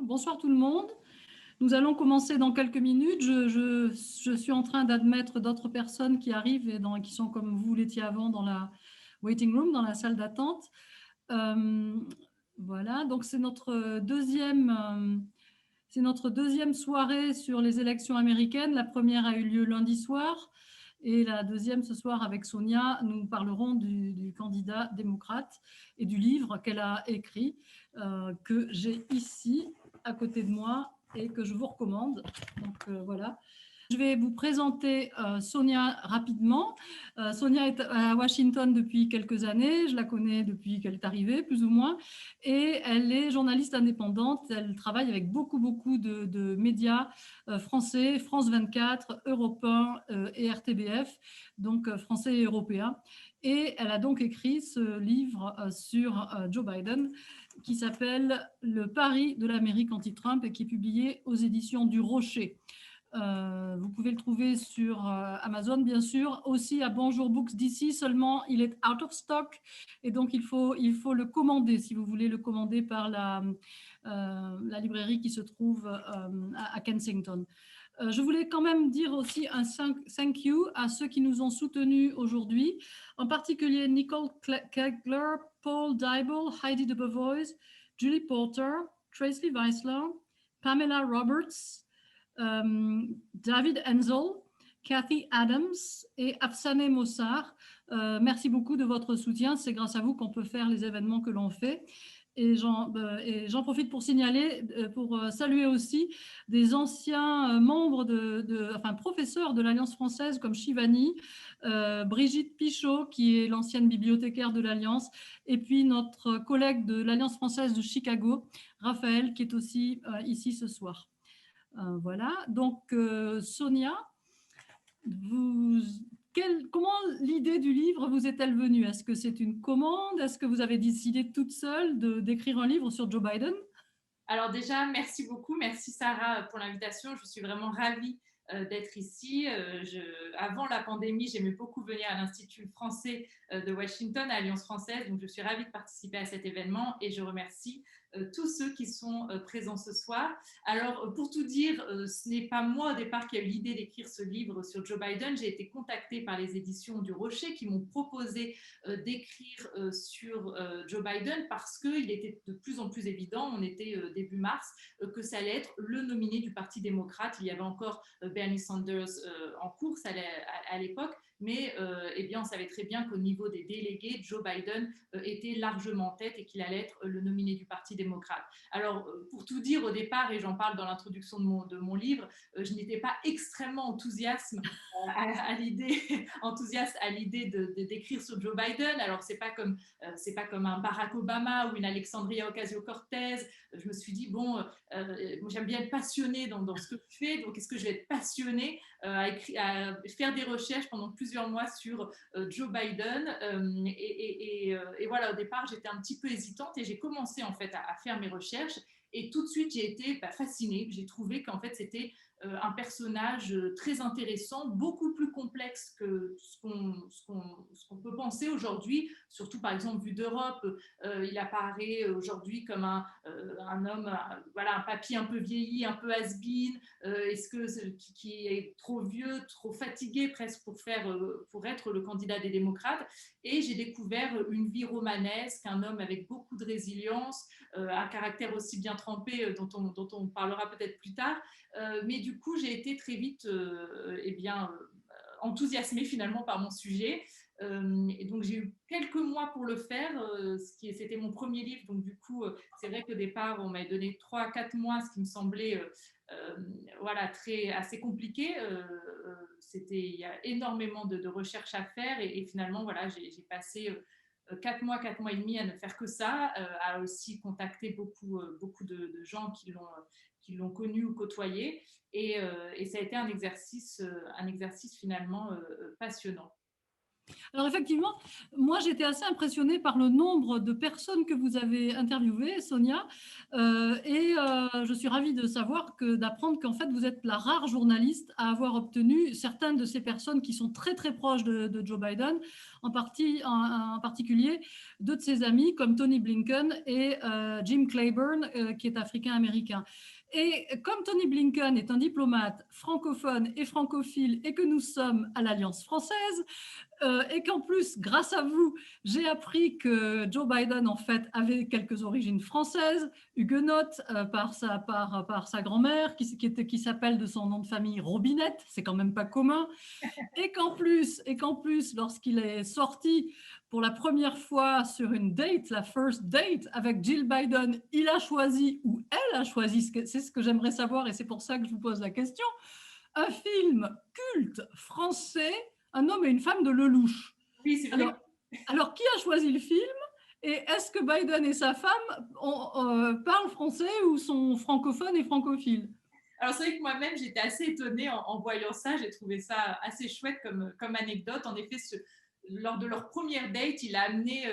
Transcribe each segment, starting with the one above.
Bonsoir tout le monde. Nous allons commencer dans quelques minutes. Je suis en train d'admettre d'autres personnes qui arrivent qui sont comme vous l'étiez avant dans la waiting room, dans la salle d'attente. Euh, voilà, donc c'est notre deuxième soirée sur les élections américaines. La première a eu lieu lundi soir et la deuxième ce soir avec Sonia. Nous parlerons du candidat démocrate et du livre qu'elle a écrit, que j'ai ici à côté de moi et que je vous recommande. Donc voilà. Je vais vous présenter Sonia rapidement. Sonia est à Washington depuis quelques années. Je la connais depuis qu'elle est arrivée, plus ou moins. Et elle est journaliste indépendante. Elle travaille avec beaucoup de médias français, France 24, Europe 1 et RTBF, donc français et européens. Et elle a donc écrit ce livre sur Joe Biden qui s'appelle Le pari de l'Amérique anti-Trump et qui est publié aux éditions du Rocher. Vous pouvez le trouver sur Amazon, bien sûr, aussi à Bonjour Books d'ici, seulement il est out of stock et donc il faut le commander si vous voulez le commander par la librairie qui se trouve à Kensington. Je voulais quand même dire aussi un thank you à ceux qui nous ont soutenus aujourd'hui, en particulier Nicole Kegler, Paul Dybel, Heidi de Beauvois, Julie Porter, Tracy Weissler, Pamela Roberts, David Enzel, Kathy Adams et Afsane Mossar. Merci beaucoup de votre soutien. C'est grâce à vous qu'on peut faire les événements que l'on fait. Et j'en profite pour signaler, pour saluer aussi des anciens membres, enfin professeurs de l'Alliance française comme Shivani, Brigitte Pichot, qui est l'ancienne bibliothécaire de l'Alliance, et puis notre collègue de l'Alliance française de Chicago, Raphaël, qui est aussi ici ce soir. Voilà, donc Sonia, vous, comment l'idée du livre vous est-elle venue? Est-ce que c'est une commande? Est-ce que vous avez décidé toute seule d'écrire un livre sur Joe Biden? Alors déjà, merci beaucoup. Merci Sarah pour l'invitation. Je suis vraiment ravie d'être ici. Avant la pandémie, j'aimais beaucoup venir à l'Institut français de Washington, à Alliance française. Donc je suis ravie de participer à cet événement et je remercie tous ceux qui sont présents ce soir. Alors pour tout dire, ce n'est pas moi au départ qui a eu l'idée d'écrire ce livre sur Joe Biden. J'ai été contactée par les éditions du Rocher qui m'ont proposé d'écrire sur Joe Biden parce qu'il était de plus en plus évident, on était début mars, que ça allait être le nominé du Parti démocrate. Il y avait encore Bernie Sanders en course à l'époque, mais eh bien, on savait très bien qu'au niveau des délégués, Joe Biden était largement en tête et qu'il allait être le nominé du Parti démocrate. Alors, pour tout dire, au départ, et j'en parle dans l'introduction de mon livre, je n'étais pas extrêmement à l'idée d'écrire sur Joe Biden. Alors, c'est pas comme un Barack Obama ou une Alexandria Ocasio-Cortez. Je me suis dit, bon, j'aime bien être passionnée dans ce que je fais, donc est-ce que je vais être passionnée à faire des recherches pendant plusieurs mois sur Joe Biden et voilà, au départ, j'étais un petit peu hésitante et j'ai commencé en fait à faire mes recherches et tout de suite, j'ai été fascinée. J'ai trouvé qu'en fait, c'était un personnage très intéressant, beaucoup plus complexe que ce qu'on peut penser aujourd'hui, surtout par exemple vu d'Europe. Il apparaît aujourd'hui comme un homme, voilà, un papy un peu vieilli, un peu has-been, qui est trop vieux, trop fatigué presque pour être le candidat des démocrates. Et j'ai découvert une vie romanesque, un homme avec beaucoup de résilience, un caractère aussi bien trempé dont on parlera peut-être plus tard. Mais du coup, j'ai été très vite enthousiasmée finalement par mon sujet. Et donc, j'ai eu quelques mois pour le faire. C'était mon premier livre. Donc, du coup, c'est vrai qu'au départ, on m'avait donné 3 à 4 mois, ce qui me semblait voilà, assez compliqué. Il y a énormément de recherches à faire. Et finalement, voilà, j'ai passé 4 mois et demi à ne faire que ça, à aussi contacter beaucoup de gens qui l'ont connu ou côtoyé. Et ça a été un exercice finalement passionnant. Alors effectivement, moi j'étais assez impressionnée par le nombre de personnes que vous avez interviewées, Sonia, je suis ravie de savoir d'apprendre qu'en fait vous êtes la rare journaliste à avoir obtenu certaines de ces personnes qui sont très très proches de Joe Biden, en particulier deux de ses amis comme Tony Blinken et Jim Clyburn, qui est africain-américain. Et comme Tony Blinken est un diplomate francophone et francophile et que nous sommes à l'Alliance française, et qu'en plus, grâce à vous, j'ai appris que Joe Biden, en fait, avait quelques origines françaises, huguenotes, par sa grand-mère, qui s'appelle de son nom de famille Robinette, c'est quand même pas commun, et qu'en plus, lorsqu'il est sorti pour la première fois sur une date, la first date avec Jill Biden, il a choisi, ou elle a choisi, c'est ce que j'aimerais savoir, et c'est pour ça que je vous pose la question, un film culte français, Un homme et une femme de Lelouch. Oui, c'est vrai. Alors, qui a choisi le film et est-ce que Biden et sa femme parlent français ou sont francophones et francophiles? Alors c'est vrai que moi-même j'étais assez étonnée en voyant ça, j'ai trouvé ça assez chouette comme anecdote. En effet, lors de leur première date, il a amené,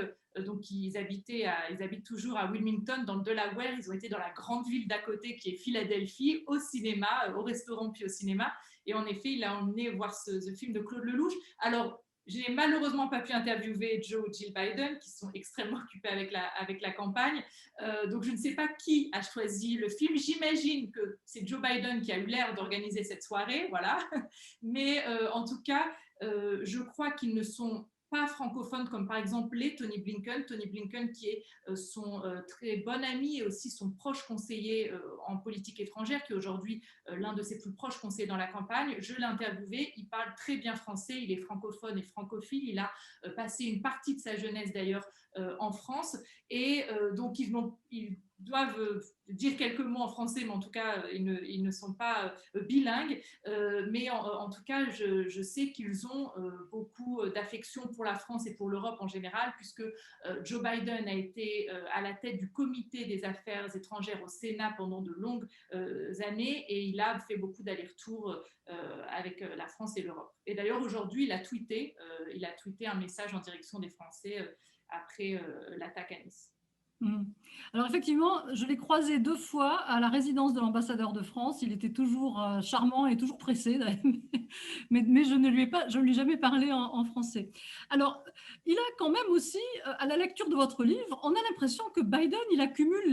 donc ils habitent toujours à Wilmington dans le Delaware, ils ont été dans la grande ville d'à côté qui est Philadelphie, au cinéma, au restaurant puis au cinéma. Et en effet, il a emmené voir ce film de Claude Lelouch. Alors, j'ai malheureusement pas pu interviewer Joe et Jill Biden, qui sont extrêmement occupés avec la campagne. Donc, je ne sais pas qui a choisi le film. J'imagine que c'est Joe Biden qui a eu l'air d'organiser cette soirée, voilà. Mais en tout cas, je crois qu'ils ne sont pas francophones comme par exemple Tony Blinken qui est son très bon ami et aussi son proche conseiller en politique étrangère, qui est aujourd'hui l'un de ses plus proches conseillers dans la campagne. Je l'ai interviewé, il parle très bien français, il est francophone et francophile, il a passé une partie de sa jeunesse d'ailleurs en France, et donc ils doivent dire quelques mots en français, mais en tout cas, ils ne sont pas bilingues. Mais en tout cas, je sais qu'ils ont beaucoup d'affection pour la France et pour l'Europe en général, puisque Joe Biden a été à la tête du comité des affaires étrangères au Sénat pendant de longues années, et il a fait beaucoup d'allers-retours avec la France et l'Europe. Et d'ailleurs, aujourd'hui, il a tweeté un message en direction des Français après l'attaque à Nice. Alors effectivement, je l'ai croisé 2 fois à la résidence de l'ambassadeur de France. Il était toujours charmant et toujours pressé, mais je ne lui ai jamais parlé en français. Alors, il a quand même aussi, à la lecture de votre livre, on a l'impression que Biden, il accumule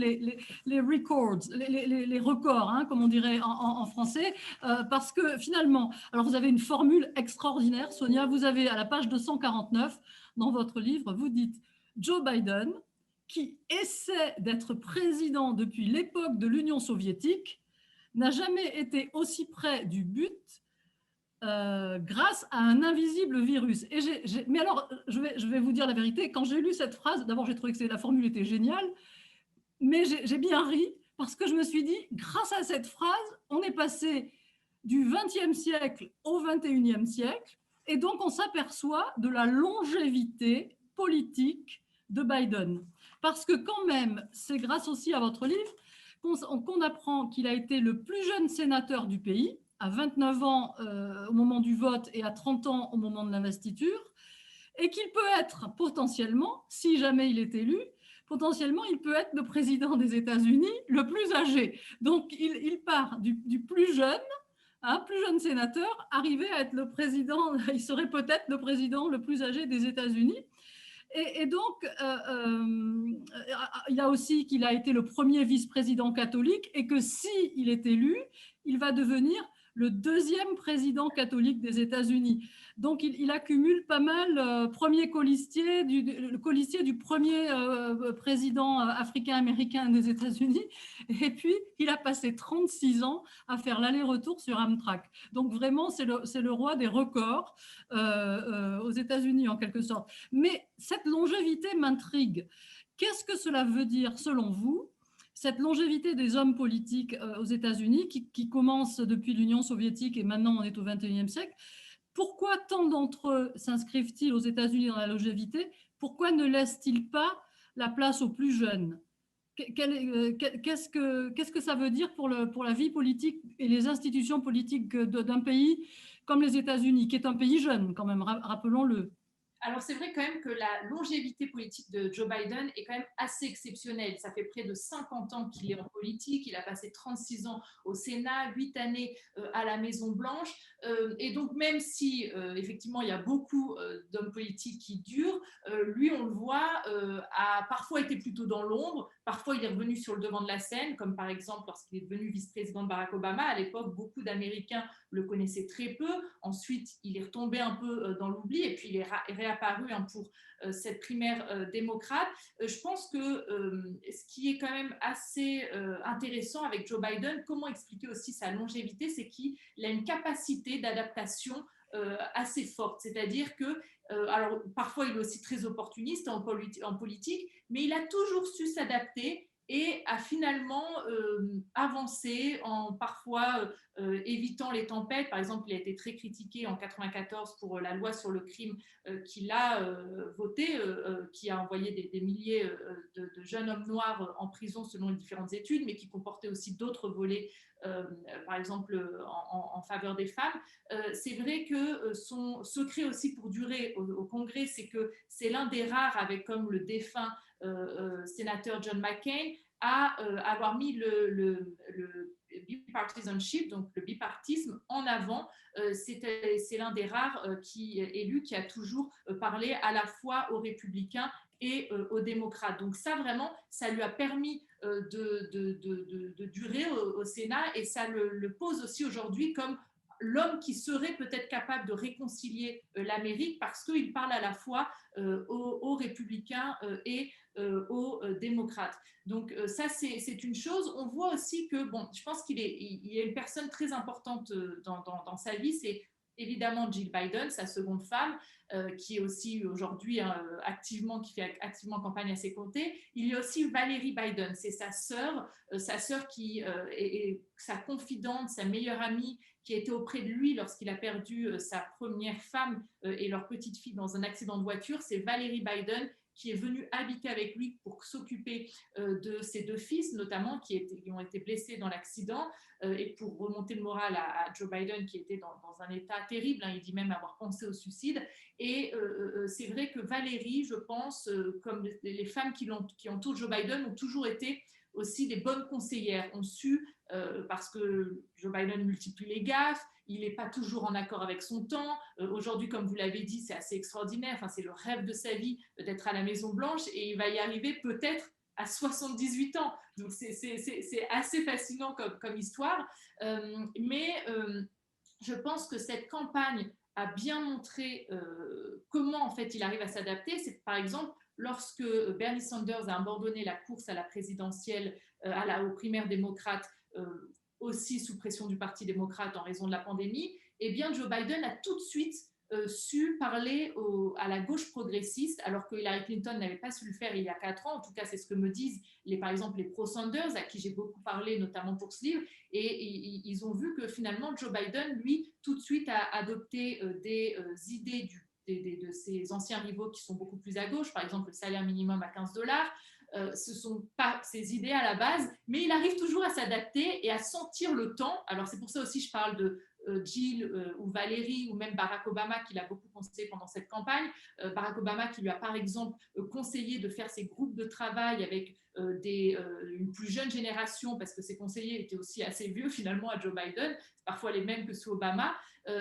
les records, les records, hein, comme on dirait en français, parce que finalement, alors vous avez une formule extraordinaire, Sonia, vous avez à la page 249 dans votre livre, vous dites Joe Biden, qui essaie d'être président depuis l'époque de l'Union soviétique, n'a jamais été aussi près du but grâce à un invisible virus. Mais alors, je vais vous dire la vérité, quand j'ai lu cette phrase, d'abord j'ai trouvé que la formule était géniale, mais j'ai bien ri parce que je me suis dit, grâce à cette phrase, on est passé du XXe siècle au XXIe siècle, et donc on s'aperçoit de la longévité politique de Biden. Parce que quand même, c'est grâce aussi à votre livre qu'on apprend qu'il a été le plus jeune sénateur du pays, à 29 ans au moment du vote et à 30 ans au moment de l'investiture, et qu'il peut être potentiellement, si jamais il est élu, potentiellement il peut être le président des États-Unis le plus âgé. Donc il part du plus jeune, un plus jeune sénateur, arrivé à être le président, il serait peut-être le président le plus âgé des États-Unis. Et donc, il a aussi qu'il a été le premier vice-président catholique et que s'il est élu, il va devenir le deuxième président catholique des États-Unis. Donc, il accumule pas mal, premier colistier, le colistier du premier président africain-américain des États-Unis. Et puis, il a passé 36 ans à faire l'aller-retour sur Amtrak. Donc, vraiment, c'est le roi des records aux États-Unis, en quelque sorte. Mais cette longévité m'intrigue. Qu'est-ce que cela veut dire, selon vous, cette longévité des hommes politiques aux États-Unis, qui commence depuis l'Union soviétique et maintenant on est au XXIe siècle? Pourquoi tant d'entre eux s'inscrivent-ils aux États-Unis dans la longévité? Pourquoi ne laissent-ils pas la place aux plus jeunes? Qu'est-ce que ça veut dire pour la vie politique et les institutions politiques d'un pays comme les États-Unis, qui est un pays jeune quand même, rappelons-le? Alors, c'est vrai quand même que la longévité politique de Joe Biden est quand même assez exceptionnelle. Ça fait près de 50 ans qu'il est en politique. Il a passé 36 ans au Sénat, 8 années à la Maison-Blanche. Et donc, même si, effectivement, il y a beaucoup d'hommes politiques qui durent, lui, on le voit, a parfois été plutôt dans l'ombre. Parfois, il est revenu sur le devant de la scène, comme par exemple lorsqu'il est devenu vice-président de Barack Obama. À l'époque, beaucoup d'Américains le connaissaient très peu. Ensuite, il est retombé un peu dans l'oubli et puis il est réapparu pour cette primaire démocrate. Je pense que ce qui est quand même assez intéressant avec Joe Biden, comment expliquer aussi sa longévité, c'est qu'il a une capacité d'adaptation assez forte. C'est-à-dire que, alors parfois il est aussi très opportuniste en politique, mais il a toujours su s'adapter et a finalement avancé en parfois évitant les tempêtes. Par exemple, il a été très critiqué en 1994 pour la loi sur le crime qu'il a voté, qui a envoyé des milliers de jeunes hommes noirs en prison selon les différentes études, mais qui comportait aussi d'autres volets, par exemple en faveur des femmes. C'est vrai que son secret aussi pour durer au Congrès, c'est que c'est l'un des rares, avec comme le défunt sénateur John McCain, à avoir mis le bipartisanship, donc le bipartisme, en avant. C'est l'un des rares élus qui a toujours parlé à la fois aux républicains et aux démocrates. Donc ça, vraiment, ça lui a permis de durer au Sénat et ça le pose aussi aujourd'hui comme l'homme qui serait peut-être capable de réconcilier l'Amérique parce qu'il parle à la fois aux républicains et aux démocrates. Donc ça, c'est une chose. On voit aussi que, bon, je pense qu'il y a une personne très importante dans sa vie, c'est évidemment Jill Biden, sa seconde femme, qui est aussi aujourd'hui qui fait activement campagne à ses côtés. Il y a aussi Valérie Biden, c'est sa sœur qui est sa confidente, sa meilleure amie, qui était auprès de lui lorsqu'il a perdu sa première femme et leur petite fille dans un accident de voiture. C'est Valérie Biden qui est venue habiter avec lui pour s'occuper de ses deux fils, notamment, qui ont été blessés dans l'accident, et pour remonter le moral à Joe Biden, qui était dans un état terrible. Il dit même avoir pensé au suicide. Et c'est vrai que Valérie, je pense, comme les femmes qui entourent Joe Biden, ont toujours été aussi des bonnes conseillères, ont su, parce que Joe Biden multiplie les gaffes, il n'est pas toujours en accord avec son temps. Aujourd'hui, comme vous l'avez dit, c'est assez extraordinaire. Enfin, c'est le rêve de sa vie d'être à la Maison-Blanche et il va y arriver peut-être à 78 ans. Donc, c'est assez fascinant comme histoire. Je pense que cette campagne a bien montré comment, en fait, il arrive à s'adapter. C'est, par exemple, lorsque Bernie Sanders a abandonné la course à la présidentielle, aux primaires démocrates, aussi sous pression du Parti démocrate en raison de la pandémie, eh bien, Joe Biden a tout de suite su parler à la gauche progressiste, alors que Hillary Clinton n'avait pas su le faire il y a 4 ans. En tout cas, c'est ce que me disent par exemple les pro-Sanders, à qui j'ai beaucoup parlé, notamment pour ce livre, et ils ont vu que finalement Joe Biden, lui, tout de suite a adopté des idées de ses anciens rivaux qui sont beaucoup plus à gauche, par exemple le salaire minimum à $15. Ce ne sont pas ses idées à la base, mais il arrive toujours à s'adapter et à sentir le temps. Alors c'est pour ça aussi je parle de Jill ou Valérie ou même Barack Obama qui l'a beaucoup conseillé pendant cette campagne. Barack Obama qui lui a par exemple conseillé de faire ses groupes de travail avec une plus jeune génération parce que ses conseillers étaient aussi assez vieux finalement à Joe Biden, parfois les mêmes que sous Obama.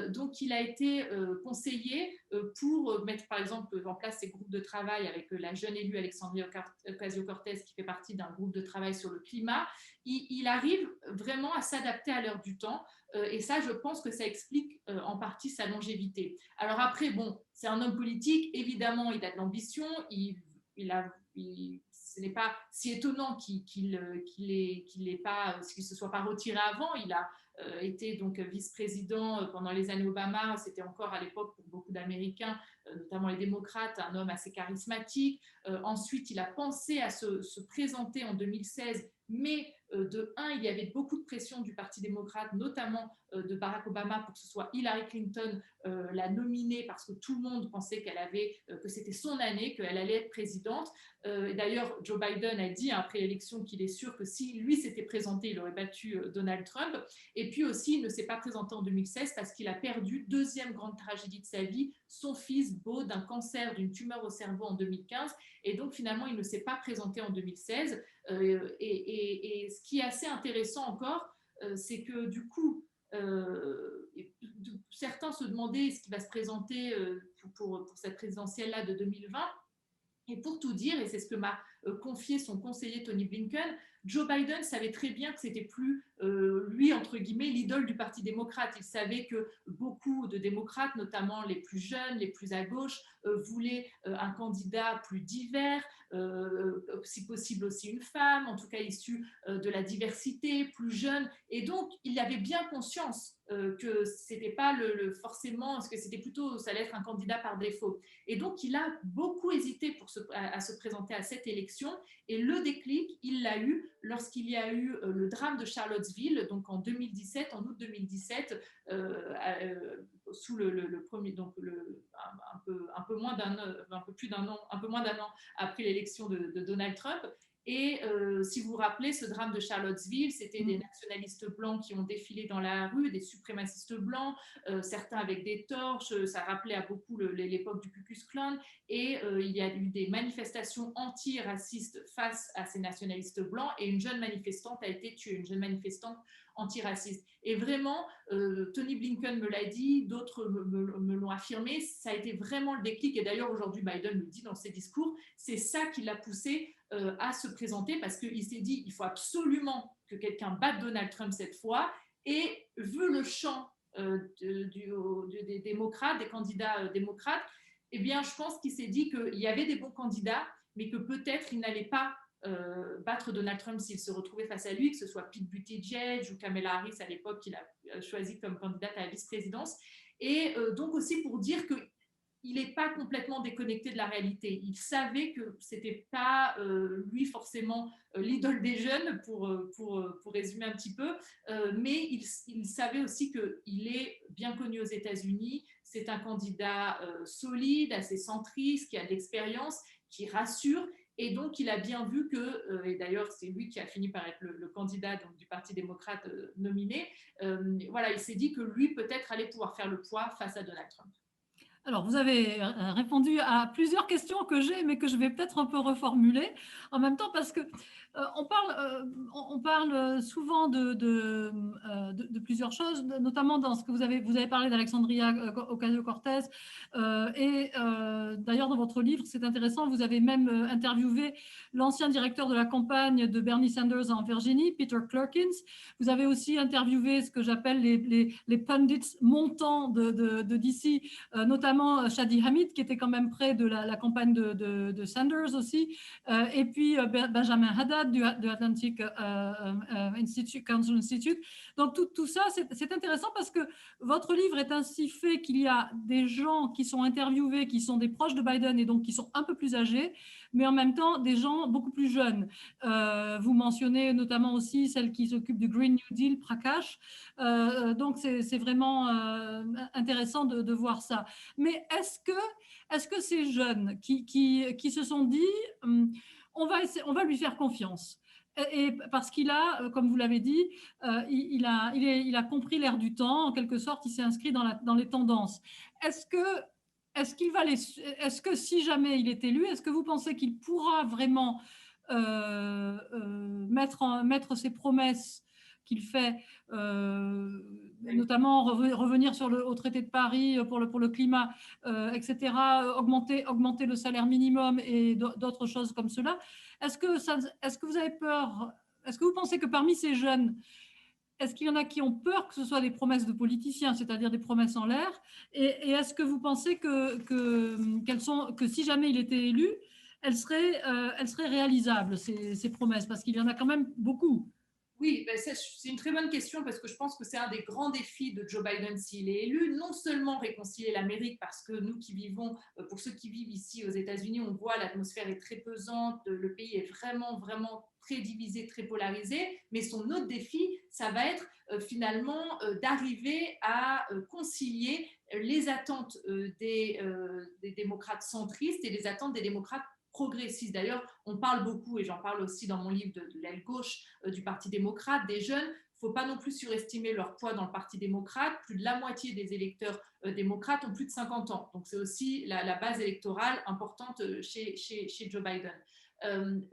Donc il a été conseillé pour mettre par exemple en place ces groupes de travail avec la jeune élue Alexandria Ocasio-Cortez qui fait partie d'un groupe de travail sur le climat. Il arrive vraiment à s'adapter à l'heure du temps et ça je pense que ça explique en partie sa longévité. Alors après, bon, c'est un homme politique, évidemment il a de l'ambition, ce n'est pas si étonnant qu'il se soit pas retiré avant. Il a été donc vice-président pendant les années Obama. C'était encore à l'époque pour beaucoup d'Américains, notamment les démocrates, un homme assez charismatique. Ensuite, il a pensé à se présenter en 2016, mais il y avait beaucoup de pression du Parti démocrate, notamment de Barack Obama, pour que ce soit Hillary Clinton la nominée parce que tout le monde pensait que c'était son année, qu'elle allait être présidente. D'ailleurs, Joe Biden a dit après l'élection qu'il est sûr que si lui s'était présenté, il aurait battu Donald Trump. Et puis aussi, il ne s'est pas présenté en 2016 parce qu'il a perdu, deuxième grande tragédie de sa vie, son fils Bowe d'un cancer, d'une tumeur au cerveau en 2015. Et donc, finalement, il ne s'est pas présenté en 2016. Et ce qui est assez intéressant encore, c'est que du coup, certains se demandaient ce qui va se présenter pour cette présidentielle-là de 2020. Et pour tout dire, et c'est ce que m'a confié son conseiller Tony Blinken, Joe Biden savait très bien que c'était plus lui, entre guillemets, l'idole du Parti démocrate. Il savait que beaucoup de démocrates, notamment les plus jeunes, les plus à gauche, voulaient un candidat plus divers, si possible aussi une femme, en tout cas issue de la diversité, plus jeune. Et donc, il avait bien conscience que c'était pas forcément, parce que c'était plutôt, ça allait être un candidat par défaut. Et donc, il a beaucoup hésité à se présenter à cette élection. Et le déclic, il l'a eu lorsqu'il y a eu le drame de Charlottesville, donc en 2017, en août 2017, sous le premier, donc un peu moins d'un, un peu plus d'un an, un peu moins d'un an après l'élection de Donald Trump. Et si vous vous rappelez, ce drame de Charlottesville, c'était des nationalistes blancs qui ont défilé dans la rue, des suprémacistes blancs, certains avec des torches, ça rappelait à beaucoup l'époque du Ku Klux Klan, et il y a eu des manifestations anti-racistes face à ces nationalistes blancs, et une jeune manifestante a été tuée, une jeune manifestante antiraciste. Et vraiment, Tony Blinken me l'a dit, d'autres me l'ont affirmé, ça a été vraiment le déclic, et d'ailleurs aujourd'hui Biden le dit dans ses discours, c'est ça qui l'a poussé à se présenter, parce qu'il s'est dit il faut absolument que quelqu'un batte Donald Trump cette fois, et vu le champ des démocrates, des candidats démocrates, eh bien je pense qu'il s'est dit qu'il y avait des bons candidats, mais que peut-être il n'allait pas battre Donald Trump s'il se retrouvait face à lui, que ce soit Pete Buttigieg ou Kamala Harris à l'époque qu'il a choisi comme candidate à la vice-présidence. Et donc aussi pour dire que il n'est pas complètement déconnecté de la réalité. Il savait que ce n'était pas lui forcément l'idole des jeunes, pour résumer un petit peu, mais il savait aussi qu'il est bien connu aux États-Unis. C'est un candidat solide, assez centriste, qui a de l'expérience, qui rassure. Et donc, il a bien vu que, et d'ailleurs, c'est lui qui a fini par être le candidat donc, du Parti démocrate nominé, voilà, il s'est dit que lui, peut-être, allait pouvoir faire le poids face à Donald Trump. Alors, vous avez répondu à plusieurs questions que j'ai, mais que je vais peut-être un peu reformuler en même temps, parce que on parle souvent de plusieurs choses, notamment dans ce que vous avez parlé d'Alexandria Ocasio-Cortez, et d'ailleurs dans votre livre, c'est intéressant, vous avez même interviewé l'ancien directeur de la campagne de Bernie Sanders en Virginie, Peter Clerkins. Vous avez aussi interviewé ce que j'appelle les pundits montants de DC, notamment Shadi Hamid, qui était quand même près de la campagne de Sanders aussi, et puis Benjamin Haddad de Atlantic Council Institute. Donc tout ça, c'est intéressant parce que votre livre est ainsi fait qu'il y a des gens qui sont interviewés, qui sont des proches de Biden et donc qui sont un peu plus âgés, mais en même temps des gens beaucoup plus jeunes. Vous mentionnez notamment aussi celle qui s'occupe du Green New Deal, Prakash. Donc c'est vraiment intéressant de voir ça. Mais est-ce que ces jeunes qui se sont dit on va lui faire confiance, et parce qu'il a, comme vous l'avez dit, il a compris l'air du temps, en quelque sorte, il s'est inscrit dans les tendances. Est-ce que si jamais il est élu, est-ce que vous pensez qu'il pourra vraiment mettre ses promesses qu'il fait, notamment revenir au traité de Paris pour le climat, etc., augmenter le salaire minimum et d'autres choses comme cela. Est-ce que vous avez peur, est-ce que vous pensez que parmi ces jeunes, est-ce qu'il y en a qui ont peur que ce soit des promesses de politiciens, c'est-à-dire des promesses en l'air, et est-ce que vous pensez que si jamais il était élu, elles seraient réalisables, ces promesses, parce qu'il y en a quand même beaucoup. Oui, ben c'est une très bonne question, parce que je pense que c'est un des grands défis de Joe Biden s'il est élu, non seulement réconcilier l'Amérique, parce que nous qui vivons, pour ceux qui vivent ici aux États-Unis, on voit l'atmosphère est très pesante, le pays est vraiment, vraiment très divisé, très polarisé, mais son autre défi, ça va être finalement d'arriver à concilier les attentes des démocrates centristes et les attentes des démocrates progressistes. D'ailleurs, on parle beaucoup, et j'en parle aussi dans mon livre, de l'aile gauche du Parti démocrate, des jeunes ne faut pas non plus surestimer leur poids dans le Parti démocrate. Plus de la moitié des électeurs démocrates ont plus de 50 ans. Donc, c'est aussi la base électorale importante chez Joe Biden.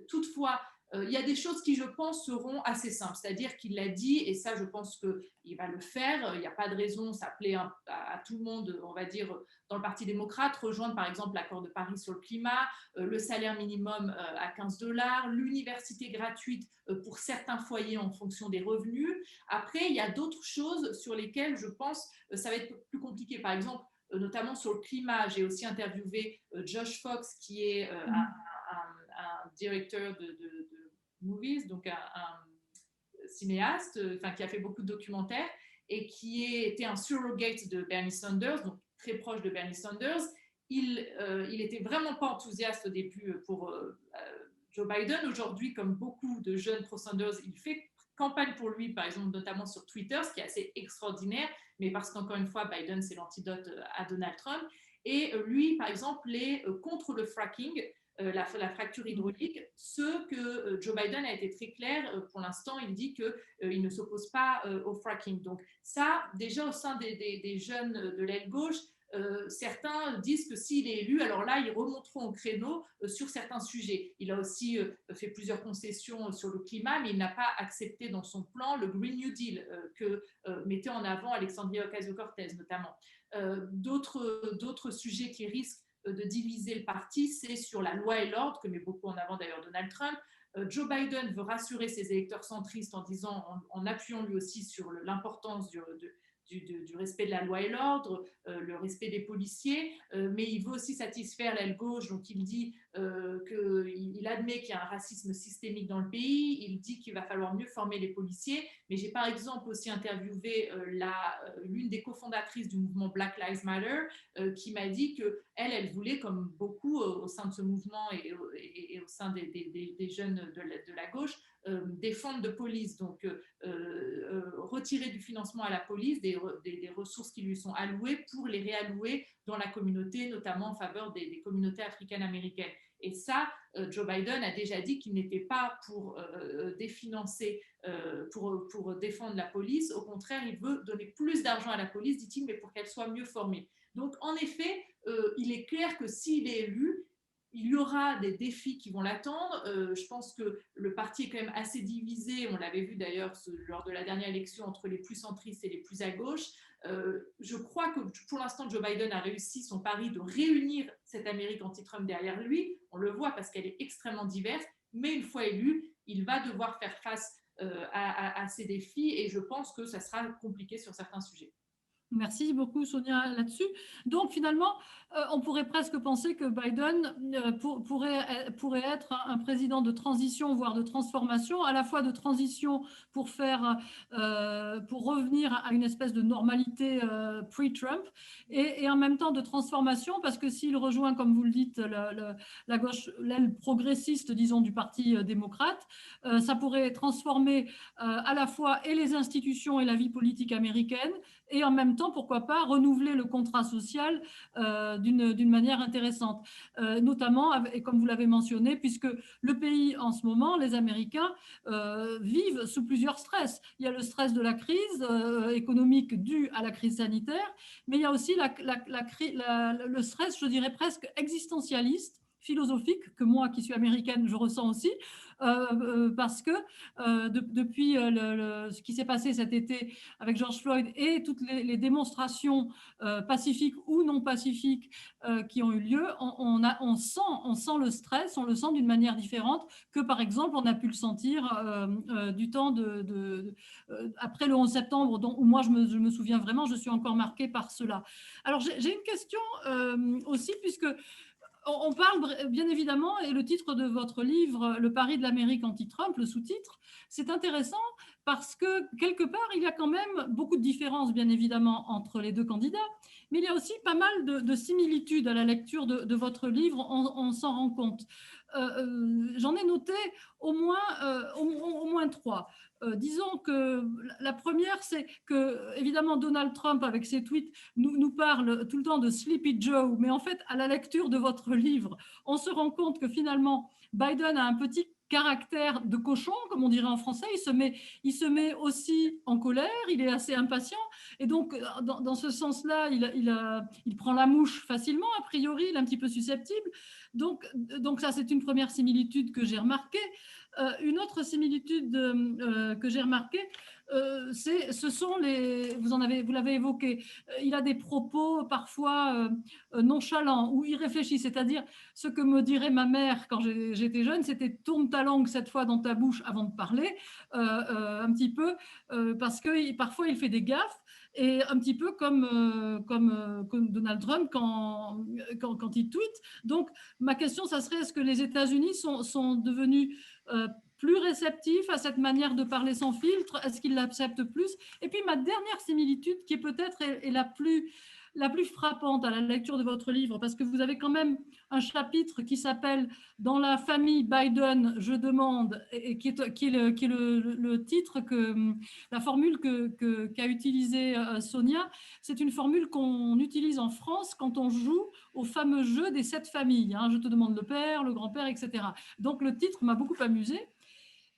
Toutefois, il y a des choses qui, je pense, seront assez simples. C'est-à-dire qu'il l'a dit, et ça, je pense qu'il va le faire. Il n'y a pas de raison, ça plaît à tout le monde, on va dire, dans le Parti démocrate, rejoindre par exemple l'accord de Paris sur le climat, le salaire minimum à 15 $, l'université gratuite pour certains foyers en fonction des revenus. Après, il y a d'autres choses sur lesquelles, je pense, ça va être plus compliqué. Par exemple, notamment sur le climat, j'ai aussi interviewé Josh Fox, qui est un directeur de movies, donc un cinéaste, qui a fait beaucoup de documentaires et qui était un surrogate de Bernie Sanders, donc très proche de Bernie Sanders. Il était vraiment pas enthousiaste au début pour Joe Biden. Aujourd'hui, comme beaucoup de jeunes pro-Sanders, il fait campagne pour lui, par exemple, notamment sur Twitter, ce qui est assez extraordinaire, mais parce qu'encore une fois, Biden, c'est l'antidote à Donald Trump. Et lui, par exemple, est contre le fracking, la fracture hydraulique, ce que Joe Biden a été très clair. Pour l'instant, il dit qu'il ne s'oppose pas au fracking. Donc ça, déjà au sein des jeunes de l'aile gauche, certains disent que s'il est élu, alors là, ils remonteront au créneau sur certains sujets. Il a aussi fait plusieurs concessions sur le climat, mais il n'a pas accepté dans son plan le Green New Deal que mettait en avant Alexandria Ocasio-Cortez notamment. D'autres sujets qui risquent de diviser le parti, c'est sur la loi et l'ordre, que met beaucoup en avant d'ailleurs Donald Trump. Joe Biden veut rassurer ses électeurs centristes en disant, en appuyant lui aussi sur l'importance du respect de la loi et l'ordre, le respect des policiers, mais il veut aussi satisfaire l'aile gauche, donc il dit qu'il admet qu'il y a un racisme systémique dans le pays, il dit qu'il va falloir mieux former les policiers, mais j'ai par exemple aussi interviewé l'une des cofondatrices du mouvement Black Lives Matter, qui m'a dit qu'elle voulait, comme beaucoup au sein de ce mouvement et au sein des jeunes de la gauche, des fonds de police, donc retirer du financement à la police des ressources qui lui sont allouées pour les réallouer dans la communauté, notamment en faveur des communautés africaines-américaines. Et ça, Joe Biden a déjà dit qu'il n'était pas pour définancer, pour défendre la police. Au contraire, il veut donner plus d'argent à la police, dit-il, mais pour qu'elle soit mieux formée. Donc, en effet, il est clair que s'il est élu, il y aura des défis qui vont l'attendre. Je pense que le parti est quand même assez divisé. On l'avait vu d'ailleurs lors de la dernière élection entre les plus centristes et les plus à gauche. Je crois que pour l'instant, Joe Biden a réussi son pari de réunir cette Amérique anti-Trump derrière lui. On le voit parce qu'elle est extrêmement diverse. Mais une fois élu, il va devoir faire face à ces défis et je pense que ça sera compliqué sur certains sujets. Merci beaucoup, Sonia, là-dessus. Donc, finalement, on pourrait presque penser que Biden pourrait être un président de transition, voire de transformation, à la fois de transition pour revenir à une espèce de normalité pre-Trump, et en même temps de transformation, parce que s'il rejoint, comme vous le dites, la gauche, l'aile progressiste, disons, du Parti démocrate, ça pourrait transformer à la fois et les institutions et la vie politique américaine, et en même temps, pourquoi pas, renouveler le contrat social d'une manière intéressante, notamment, et comme vous l'avez mentionné, puisque le pays en ce moment, les Américains, vivent sous plusieurs stress. Il y a le stress de la crise économique due à la crise sanitaire, mais il y a aussi le stress, je dirais presque existentialiste, philosophique, que moi qui suis américaine, je ressens aussi, parce que depuis ce qui s'est passé cet été avec George Floyd et toutes les démonstrations pacifiques ou non pacifiques qui ont eu lieu, on sent le stress, on le sent d'une manière différente que par exemple on a pu le sentir du temps après le 11 septembre, où moi je me souviens vraiment, je suis encore marquée par cela. Alors j'ai une question aussi, puisque on parle bien évidemment, et le titre de votre livre, Le pari de l'Amérique anti-Trump, le sous-titre, c'est intéressant parce que quelque part, il y a quand même beaucoup de différences, bien évidemment, entre les deux candidats, mais il y a aussi pas mal de similitudes à la lecture de votre livre, on s'en rend compte. J'en ai noté au moins trois. Disons que la première, c'est que, évidemment, Donald Trump, avec ses tweets, nous parle tout le temps de Sleepy Joe, mais en fait, à la lecture de votre livre, on se rend compte que finalement, Biden a un petit caractère de cochon, comme on dirait en français. Il se met aussi en colère, il est assez impatient. Et donc, dans ce sens-là, il prend la mouche facilement, a priori, il est un petit peu susceptible. Donc ça, c'est une première similitude que j'ai remarquée. Une autre similitude que j'ai remarquée, ce sont vous l'avez évoqué, il a des propos parfois nonchalants ou irréfléchis, c'est-à-dire ce que me dirait ma mère quand j'étais jeune, c'était tourne ta langue cette fois dans ta bouche avant de parler, un petit peu, parce que parfois il fait des gaffes. Et un petit peu comme Donald Trump quand il tweet. Donc, ma question, ça serait, est-ce que les États-Unis sont devenus plus réceptifs à cette manière de parler sans filtre? Est-ce qu'ils l'acceptent plus? Et puis, ma dernière similitude, qui est peut-être est la plus frappante à la lecture de votre livre, parce que vous avez quand même un chapitre qui s'appelle Dans la famille Biden, je demande, et qui est le titre, la formule qu'a utilisée Sonia. C'est une formule qu'on utilise en France quand on joue au fameux jeu des 7 familles. Hein. Je te demande le père, le grand-père, etc. Donc le titre m'a beaucoup amusée.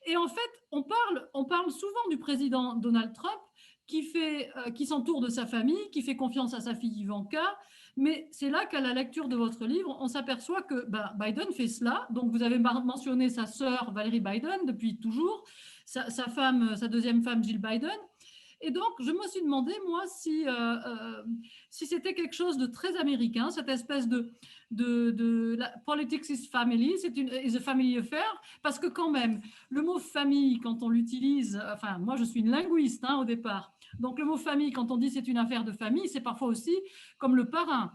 Et en fait, on parle souvent du président Donald Trump qui s'entoure de sa famille, qui fait confiance à sa fille Ivanka. Mais c'est là qu'à la lecture de votre livre, on s'aperçoit que Biden fait cela. Donc, vous avez mentionné sa sœur Valérie Biden depuis toujours, sa deuxième femme Jill Biden. Et donc, je me suis demandé, moi, si c'était quelque chose de très américain, cette espèce politics is family, is a family affair, parce que quand même, le mot famille, quand on l'utilise, enfin, moi, je suis une linguiste au départ, donc le mot famille, quand on dit c'est une affaire de famille, c'est parfois aussi comme le parrain.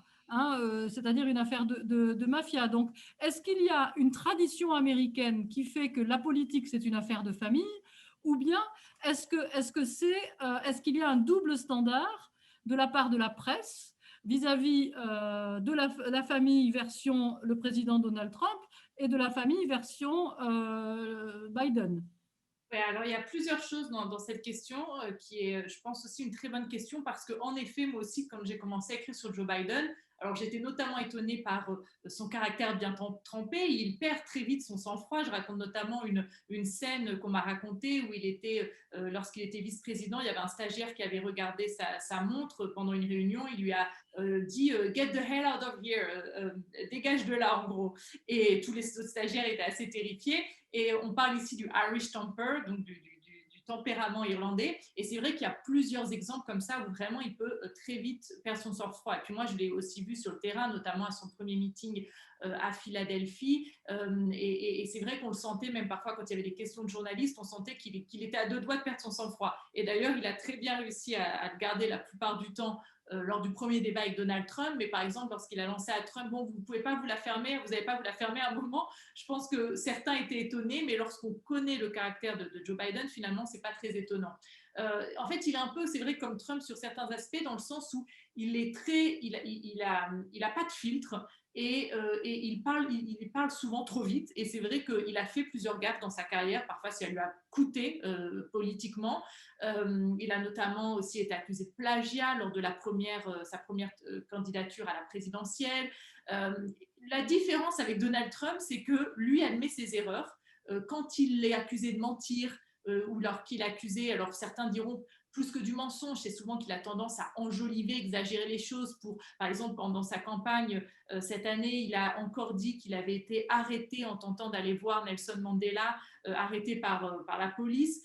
C'est-à-dire une affaire de mafia. Donc, est-ce qu'il y a une tradition américaine qui fait que la politique, c'est une affaire de famille, ou bien est-ce qu'il y a un double standard de la part de la presse vis-à-vis de la famille version le président Donald Trump et de la famille version Biden? Ouais, alors il y a plusieurs choses dans cette question qui est, je pense, aussi une très bonne question parce qu'en effet, moi aussi, quand j'ai commencé à écrire sur Joe Biden, alors j'étais notamment étonnée par son caractère bien trempé. Il perd très vite son sang-froid. Je raconte notamment une scène qu'on m'a racontée où lorsqu'il était vice-président, il y avait un stagiaire qui avait regardé sa montre pendant une réunion. Il lui a dit Get the hell out of here, dégage de là en gros. Et tous les autres stagiaires étaient assez terrifiés. Et on parle ici du Irish temper, donc du tempérament irlandais. Et c'est vrai qu'il y a plusieurs exemples comme ça où vraiment il peut très vite perdre son sang-froid. Et puis moi, je l'ai aussi vu sur le terrain, notamment à son premier meeting à Philadelphie. Et c'est vrai qu'on le sentait, même parfois quand il y avait des questions de journalistes, on sentait qu'il était à deux doigts de perdre son sang-froid. Et d'ailleurs, il a très bien réussi à le garder la plupart du temps lors du premier débat avec Donald Trump, mais par exemple, lorsqu'il a lancé à Trump, bon, vous ne pouvez pas vous la fermer, vous n'allez pas vous la fermer à un moment, je pense que certains étaient étonnés, mais lorsqu'on connaît le caractère de Joe Biden, finalement, c'est pas très étonnant. En fait, il est un peu, c'est vrai, comme Trump sur certains aspects, dans le sens où il a pas de filtre et il parle souvent trop vite. Et c'est vrai qu'il a fait plusieurs gaffes dans sa carrière. Parfois, ça lui a coûté politiquement. Il a notamment aussi été accusé de plagiat lors de sa première candidature à la présidentielle. La différence avec Donald Trump, c'est que lui admet ses erreurs. Quand il est accusé de mentir, ou lorsqu'il est accusé, alors certains diront plus que du mensonge, c'est souvent qu'il a tendance à enjoliver, exagérer les choses. Par exemple, pendant sa campagne cette année, il a encore dit qu'il avait été arrêté en tentant d'aller voir Nelson Mandela, arrêté par la police.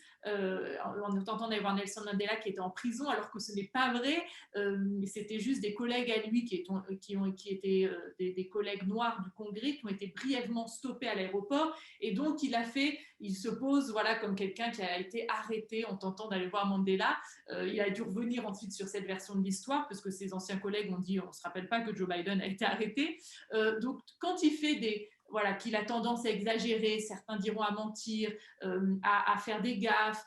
En tentant d'aller voir Nelson Mandela qui était en prison, alors que ce n'est pas vrai. C'était juste des collègues à lui qui étaient des collègues noirs du Congrès qui ont été brièvement stoppés à l'aéroport. Et donc, il se pose voilà, comme quelqu'un qui a été arrêté en tentant d'aller voir Mandela. Il a dû revenir ensuite sur cette version de l'histoire parce que ses anciens collègues ont dit on ne se rappelle pas que Joe Biden a été arrêté. Donc, quand il fait voilà, qu'il a tendance à exagérer, certains diront à mentir, à faire des gaffes,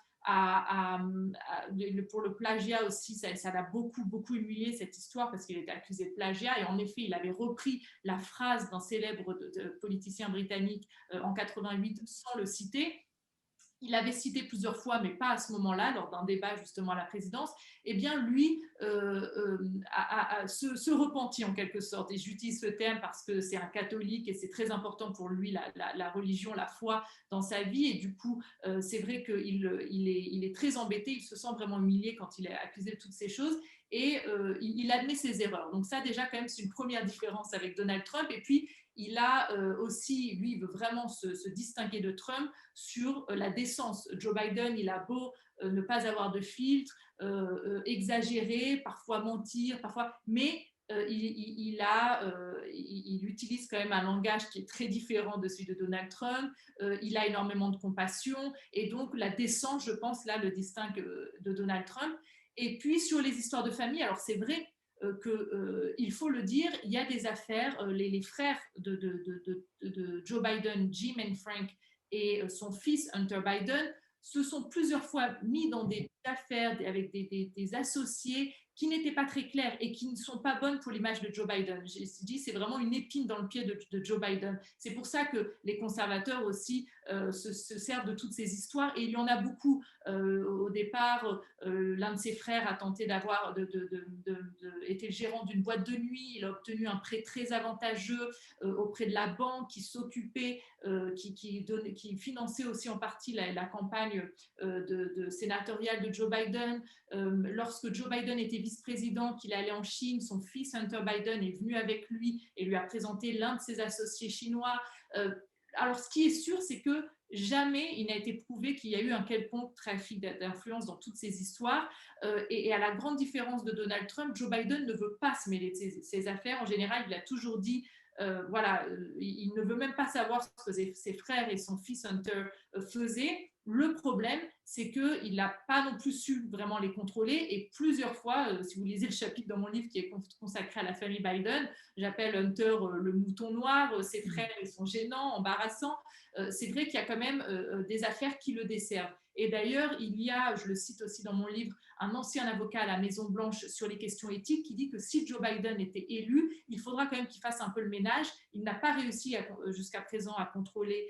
pour le plagiat aussi, ça l'a beaucoup humilié cette histoire parce qu'il était accusé de plagiat et en effet il avait repris la phrase d'un célèbre politicien britannique en 88 sans le citer. il avait cité plusieurs fois, mais pas à ce moment-là, lors d'un débat justement à la présidence, eh bien lui se repentit en quelque sorte. Et j'utilise ce terme parce que c'est un catholique et c'est très important pour lui la religion, la foi dans sa vie. Et du coup, c'est vrai qu'il est très embêté, il se sent vraiment humilié quand il est accusé de toutes ces choses. Et il admet ses erreurs. Donc ça déjà quand même c'est une première différence avec Donald Trump. Et puis il a aussi, lui, il veut vraiment se distinguer de Trump sur la décence. Joe Biden, il a beau ne pas avoir de filtre, exagérer, parfois mentir, parfois, mais il utilise quand même un langage qui est très différent de celui de Donald Trump. Il a énormément de compassion et donc la décence, je pense, là, le distingue de Donald Trump. Et puis sur les histoires de famille, alors c'est vrai qu'il faut le dire, il y a des affaires, les frères de Joe Biden, Jim et Frank, et son fils Hunter Biden, se sont plusieurs fois mis dans des affaires avec des associés qui n'étaient pas très claires et qui ne sont pas bonnes pour l'image de Joe Biden. J'ai dit, c'est vraiment une épine dans le pied de Joe Biden. C'est pour ça que les conservateurs aussi se servent de toutes ces histoires et il y en a beaucoup. Au départ, l'un de ses frères a tenté d'avoir était le gérant d'une boîte de nuit. Il a obtenu un prêt très avantageux auprès de la banque qui s'occupait, qui finançait aussi en partie la campagne sénatoriale de Joe Biden. Lorsque Joe Biden était vice-président, qu'il allait en Chine, son fils Hunter Biden est venu avec lui et lui a présenté l'un de ses associés chinois. Alors, ce qui est sûr, c'est que jamais il n'a été prouvé qu'il y a eu un quelconque trafic d'influence dans toutes ces histoires. Et à la grande différence de Donald Trump, Joe Biden ne veut pas se mêler de ces affaires. En général, il a toujours dit voilà, il ne veut même pas savoir ce que ses frères et son fils Hunter faisaient. Le problème, c'est qu'il n'a pas non plus su vraiment les contrôler et plusieurs fois, si vous lisez le chapitre dans mon livre qui est consacré à la famille Biden, j'appelle Hunter le mouton noir, ses frères ils sont gênants, embarrassants. C'est vrai qu'il y a quand même des affaires qui le desservent. Et d'ailleurs, il y a, je le cite aussi dans mon livre, un ancien avocat à la Maison-Blanche sur les questions éthiques qui dit que si Joe Biden était élu, il faudra quand même qu'il fasse un peu le ménage. Il n'a pas réussi jusqu'à présent à contrôler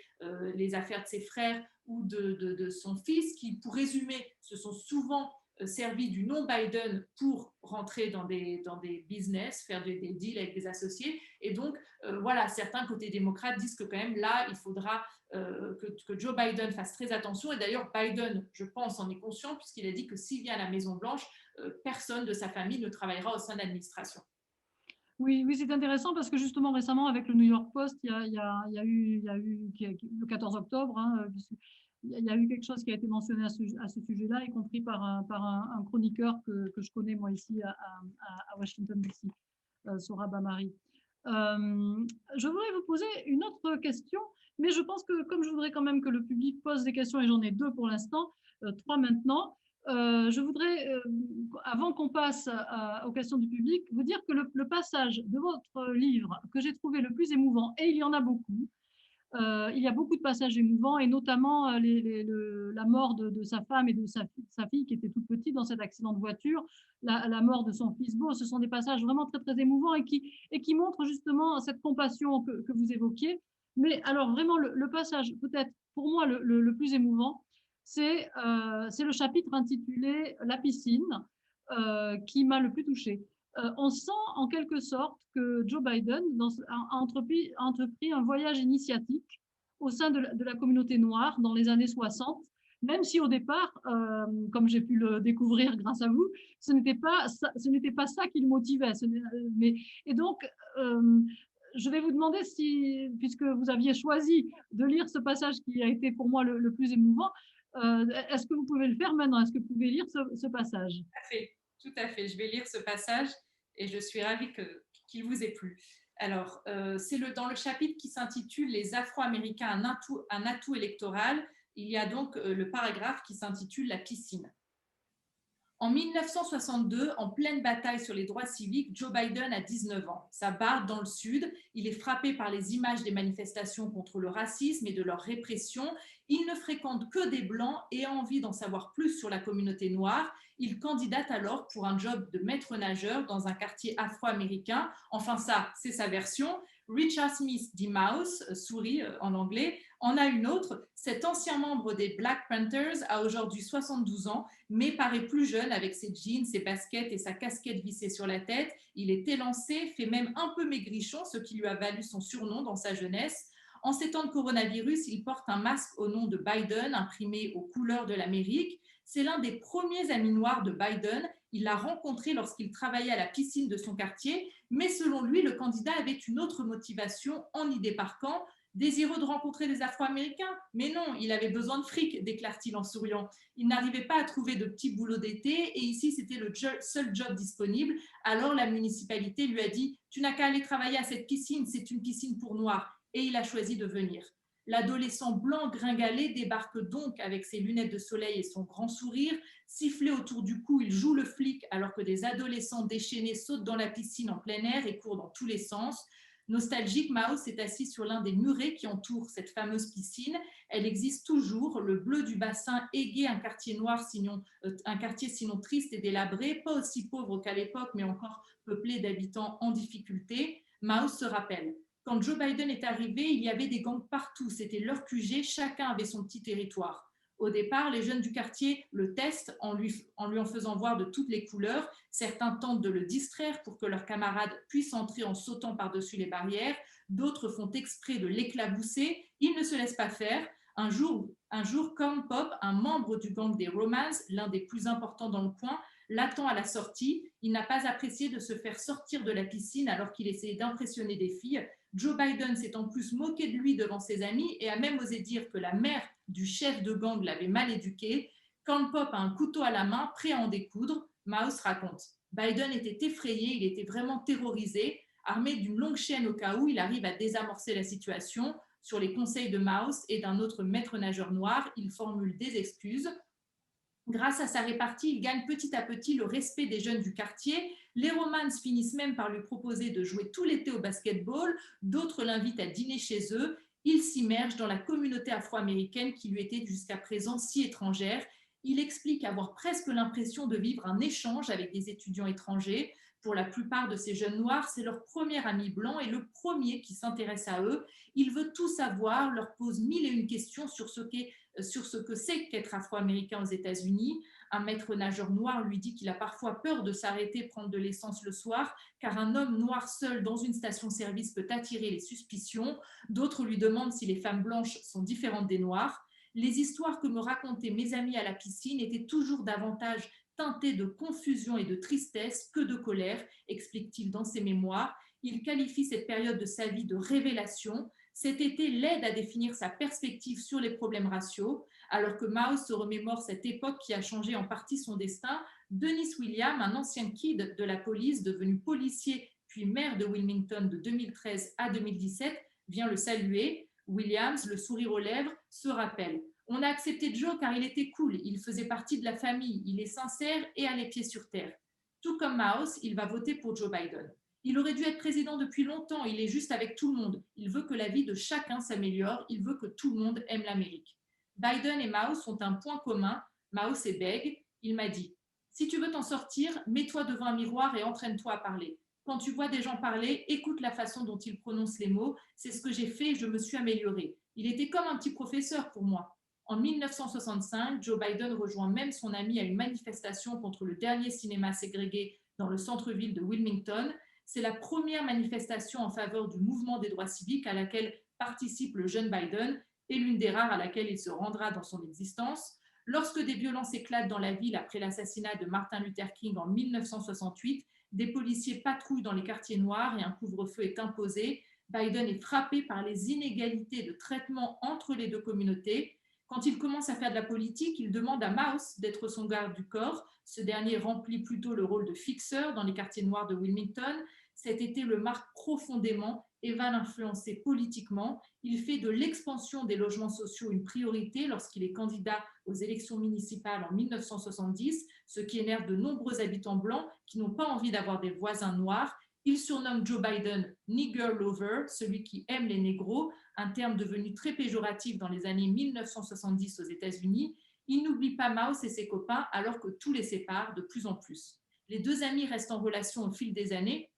les affaires de ses frères ou de son fils, qui, pour résumer, se sont souvent servi du nom Biden pour rentrer dans des business, faire des deals avec des associés. Et donc, voilà, certains côtés démocrates disent que quand même là, il faudra que Joe Biden fasse très attention. Et d'ailleurs, Biden, je pense, en est conscient puisqu'il a dit que s'il vient à la Maison-Blanche, personne de sa famille ne travaillera au sein de l'administration. Oui, oui, c'est intéressant parce que justement récemment avec le New York Post, il y a eu le 14 octobre, hein, il y a eu quelque chose qui a été mentionné à ce sujet-là, y compris par un chroniqueur que je connais moi ici à Washington DC, Sohrab Ahmari. Je voudrais vous poser une autre question, mais je pense que comme je voudrais quand même que le public pose des questions, et j'en ai deux pour l'instant, trois maintenant, je voudrais, avant qu'on passe aux questions du public, vous dire que le passage de votre livre que j'ai trouvé le plus émouvant, et il y en a beaucoup, il y a beaucoup de passages émouvants, et notamment la mort de sa femme et de sa fille qui était toute petite dans cet accident de voiture, la mort de son fils Beau. Ce sont des passages vraiment très, très émouvants et qui montrent justement cette compassion que vous évoquiez. Mais alors vraiment, le passage peut-être pour moi le plus émouvant, c'est le chapitre intitulé « La piscine » qui m'a le plus touchée. On sent en quelque sorte que Joe Biden a entrepris un voyage initiatique au sein de la communauté noire dans les années 60, même si au départ, comme j'ai pu le découvrir grâce à vous, ce n'était pas ça qui le motivait. Et donc, je vais vous demander si, puisque vous aviez choisi de lire ce passage qui a été pour moi le plus émouvant, est-ce que vous pouvez le faire maintenant? Est-ce que vous pouvez lire ce passage? Tout à fait, tout à fait. Je vais lire ce passage et je suis ravie qu'il vous ait plu. Alors, c'est dans le chapitre qui s'intitule « Les Afro-Américains, un atout électoral ». Il y a donc le paragraphe qui s'intitule « La piscine ». En 1962, en pleine bataille sur les droits civiques, Joe Biden a 19 ans. Sa barre dans le Sud, il est frappé par les images des manifestations contre le racisme et de leur répression. Il ne fréquente que des Blancs et a envie d'en savoir plus sur la communauté noire. Il candidate alors pour un job de maître nageur dans un quartier afro-américain. Enfin ça, c'est sa version. Richard Smith dit Mouse, souris en anglais, En a une autre, cet ancien membre des Black Panthers a aujourd'hui 72 ans, mais paraît plus jeune avec ses jeans, ses baskets et sa casquette vissée sur la tête. Il est élancé, fait même un peu maigrichon, ce qui lui a valu son surnom dans sa jeunesse. En ces temps de coronavirus, il porte un masque au nom de Biden, imprimé aux couleurs de l'Amérique. C'est l'un des premiers amis noirs de Biden. Il l'a rencontré lorsqu'il travaillait à la piscine de son quartier, mais selon lui, le candidat avait une autre motivation en y débarquant. Désireux de rencontrer des Afro-Américains? Mais non, il avait besoin de fric, déclare-t-il en souriant. Il n'arrivait pas à trouver de petits boulots d'été et ici, c'était le seul job disponible. Alors la municipalité lui a dit « Tu n'as qu'à aller travailler à cette piscine, c'est une piscine pour noirs. » Et il a choisi de venir. L'adolescent blanc gringalé débarque donc avec ses lunettes de soleil et son grand sourire. Sifflé autour du cou, il joue le flic alors que des adolescents déchaînés sautent dans la piscine en plein air et courent dans tous les sens. Nostalgique, Mao s'est assis sur l'un des murets qui entourent cette fameuse piscine. Elle existe toujours. Le bleu du bassin égaie un quartier noir, un quartier sinon triste et délabré, pas aussi pauvre qu'à l'époque, mais encore peuplé d'habitants en difficulté. Mao se rappelle. Quand Joe Biden est arrivé, il y avait des gangs partout. C'était leur QG, chacun avait son petit territoire. Au départ, les jeunes du quartier le testent en lui en faisant voir de toutes les couleurs. Certains tentent de le distraire pour que leurs camarades puissent entrer en sautant par-dessus les barrières. D'autres font exprès de l'éclabousser. Il ne se laisse pas faire. Un jour, Corn Pop, un membre du gang des Romans, l'un des plus importants dans le coin, l'attend à la sortie. Il n'a pas apprécié de se faire sortir de la piscine alors qu'il essayait d'impressionner des filles. Joe Biden s'est en plus moqué de lui devant ses amis et a même osé dire que la mère du chef de gang l'avait mal éduqué. Corn Pop a un couteau à la main, prêt à en découdre. Mouse raconte. Biden était effrayé, il était vraiment terrorisé. Armé d'une longue chaîne au cas où, il arrive à désamorcer la situation. Sur les conseils de Mouse et d'un autre maître nageur noir, il formule des excuses. Grâce à sa répartie, il gagne petit à petit le respect des jeunes du quartier. Les Romans finissent même par lui proposer de jouer tout l'été au basketball. D'autres l'invitent à dîner chez eux. Il s'immerge dans la communauté afro-américaine qui lui était jusqu'à présent si étrangère. Il explique avoir presque l'impression de vivre un échange avec des étudiants étrangers. Pour la plupart de ces jeunes noirs, c'est leur premier ami blanc et le premier qui s'intéresse à eux. Il veut tout savoir, leur pose mille et une questions sur ce que c'est qu'être afro-américain aux États-Unis. Un maître nageur noir lui dit qu'il a parfois peur de s'arrêter prendre de l'essence le soir, car un homme noir seul dans une station-service peut attirer les suspicions. D'autres lui demandent si les femmes blanches sont différentes des noirs. Les histoires que me racontaient mes amis à la piscine étaient toujours davantage teintées de confusion et de tristesse que de colère, explique-t-il dans ses mémoires. Il qualifie cette période de sa vie de révélation. Cet été l'aide à définir sa perspective sur les problèmes raciaux. Alors que Mao se remémore cette époque qui a changé en partie son destin, Dennis Williams, un ancien kid de la police devenu policier puis maire de Wilmington de 2013 à 2017, vient le saluer. Williams, le sourire aux lèvres, se rappelle. On a accepté Joe car il était cool, il faisait partie de la famille, il est sincère et a les pieds sur terre. Tout comme Maos, il va voter pour Joe Biden. Il aurait dû être président depuis longtemps, il est juste avec tout le monde. Il veut que la vie de chacun s'améliore, il veut que tout le monde aime l'Amérique. Biden et Mao ont un point commun. Mao c'est bègue. Il m'a dit, si tu veux t'en sortir, mets-toi devant un miroir et entraîne-toi à parler. Quand tu vois des gens parler, écoute la façon dont ils prononcent les mots. C'est ce que j'ai fait et je me suis améliorée. Il était comme un petit professeur pour moi. En 1965, Joe Biden rejoint même son ami à une manifestation contre le dernier cinéma ségrégué dans le centre-ville de Wilmington. C'est la première manifestation en faveur du mouvement des droits civiques à laquelle participe le jeune Biden et l'une des rares à laquelle il se rendra dans son existence. Lorsque des violences éclatent dans la ville après l'assassinat de Martin Luther King en 1968, des policiers patrouillent dans les quartiers noirs et un couvre-feu est imposé. Biden est frappé par les inégalités de traitement entre les deux communautés. Quand il commence à faire de la politique, il demande à Mouse d'être son garde du corps. Ce dernier remplit plutôt le rôle de fixeur dans les quartiers noirs de Wilmington. Cet été le marque profondément et va l'influencer politiquement. Il fait de l'expansion des logements sociaux une priorité lorsqu'il est candidat aux élections municipales en 1970, ce qui énerve de nombreux habitants blancs qui n'ont pas envie d'avoir des voisins noirs. Il surnomme Joe Biden Nigger Lover, celui qui aime les négros, un terme devenu très péjoratif dans les années 1970 aux États-Unis. Il n'oublie pas Mouse et ses copains alors que tout les sépare de plus en plus. Les deux amis restent en relation au fil des années.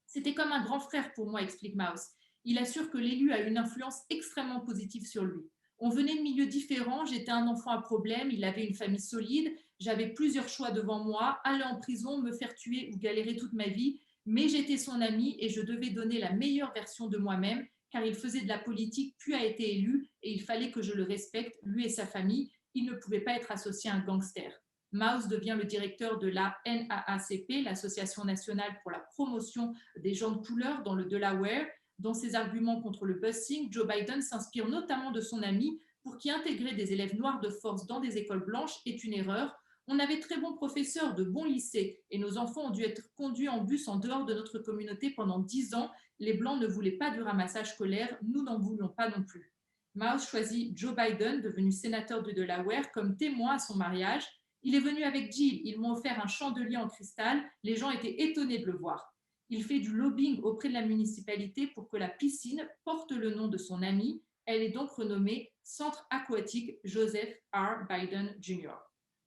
C'était comme un grand frère pour moi, explique Mouse. Il assure que l'élu a une influence extrêmement positive sur lui. On venait de milieux différents, j'étais un enfant à problème, il avait une famille solide, j'avais plusieurs choix devant moi, aller en prison, me faire tuer ou galérer toute ma vie, mais j'étais son ami et je devais donner la meilleure version de moi-même, car il faisait de la politique puis a été élu et il fallait que je le respecte, lui et sa famille. Il ne pouvait pas être associé à un gangster. Mouse devient le directeur de la NAACP, l'Association nationale pour la promotion des gens de couleur dans le Delaware. Dans ses arguments contre le busing, Joe Biden s'inspire notamment de son ami pour qui intégrer des élèves noirs de force dans des écoles blanches est une erreur. On avait très bons professeurs de bons lycées et nos enfants ont dû être conduits en bus en dehors de notre communauté pendant 10 ans. Les Blancs ne voulaient pas du ramassage scolaire, nous n'en voulions pas non plus. Mouse choisit Joe Biden, devenu sénateur de Delaware, comme témoin à son mariage. Il est venu avec Jill, ils m'ont offert un chandelier en cristal, les gens étaient étonnés de le voir. Il fait du lobbying auprès de la municipalité pour que la piscine porte le nom de son ami. Elle est donc renommée Centre aquatique Joseph R. Biden Jr.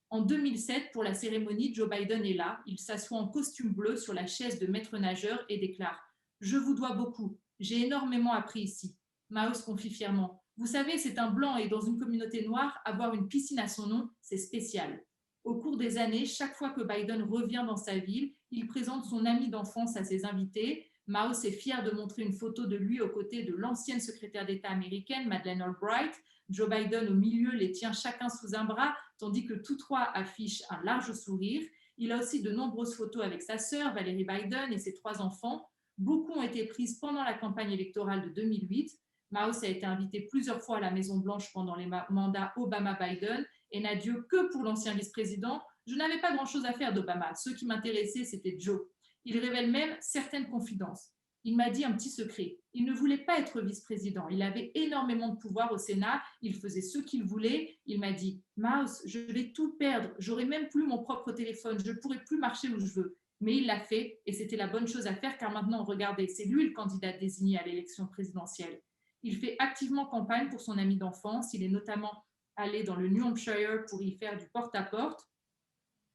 En 2007, pour la cérémonie, Joe Biden est là. Il s'assoit en costume bleu sur la chaise de maître nageur et déclare « Je vous dois beaucoup. J'ai énormément appris ici. » Mouse confie fièrement « Vous savez, c'est un blanc et dans une communauté noire, avoir une piscine à son nom, c'est spécial. » Au cours des années, chaque fois que Biden revient dans sa ville, il présente son ami d'enfance à ses invités. Mouse est fier de montrer une photo de lui aux côtés de l'ancienne secrétaire d'État américaine, Madeleine Albright. Joe Biden au milieu les tient chacun sous un bras, tandis que tous trois affichent un large sourire. Il a aussi de nombreuses photos avec sa sœur, Valérie Biden, et ses 3 enfants. Beaucoup ont été prises pendant la campagne électorale de 2008. Mouse a été invité plusieurs fois à la Maison-Blanche pendant les mandats Obama-Biden et n'a Dieu que pour l'ancien vice-président. Je n'avais pas grand-chose à faire d'Obama. Ce qui m'intéressait, c'était Joe. Il révèle même certaines confidences. Il m'a dit un petit secret. Il ne voulait pas être vice-président. Il avait énormément de pouvoir au Sénat. Il faisait ce qu'il voulait. Il m'a dit « Mouse, je vais tout perdre. J'aurai même plus mon propre téléphone. Je ne pourrai plus marcher où je veux. » Mais il l'a fait et c'était la bonne chose à faire car maintenant, regardez, c'est lui le candidat désigné à l'élection présidentielle. Il fait activement campagne pour son ami d'enfance. Il est notamment allé dans le New Hampshire pour y faire du porte-à-porte.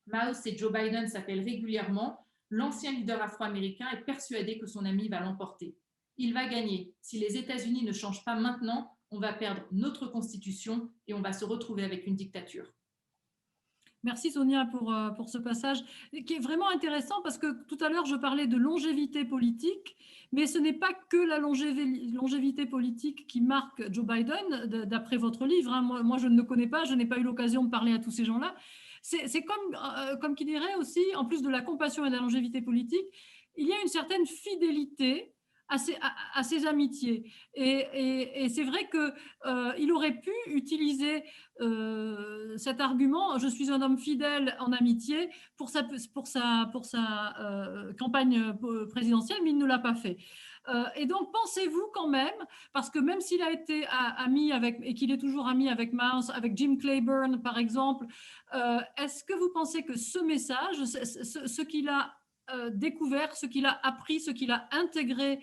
Mouse et Joe Biden s'appellent régulièrement. L'ancien leader afro-américain est persuadé que son ami va l'emporter. Il va gagner. Si les États-Unis ne changent pas maintenant, on va perdre notre constitution et on va se retrouver avec une dictature. Merci Sonia pour ce passage qui est vraiment intéressant parce que tout à l'heure je parlais de longévité politique, mais ce n'est pas que la longévité politique qui marque Joe Biden d'après votre livre. Hein. Moi, je ne le connais pas, je n'ai pas eu l'occasion de parler à tous ces gens-là. C'est comme qui dirait aussi, en plus de la compassion et de la longévité politique, il y a une certaine fidélité à ses amitiés. Et c'est vrai qu'il aurait pu utiliser cet argument « je suis un homme fidèle en amitié » pour sa campagne présidentielle, mais il ne l'a pas fait. Et donc, pensez-vous quand même, parce que même s'il a été ami avec, et qu'il est toujours ami avec Mouse, avec Jim Clyburn, par exemple, est-ce que vous pensez que ce message, ce qu'il a découvert, ce qu'il a appris, ce qu'il a intégré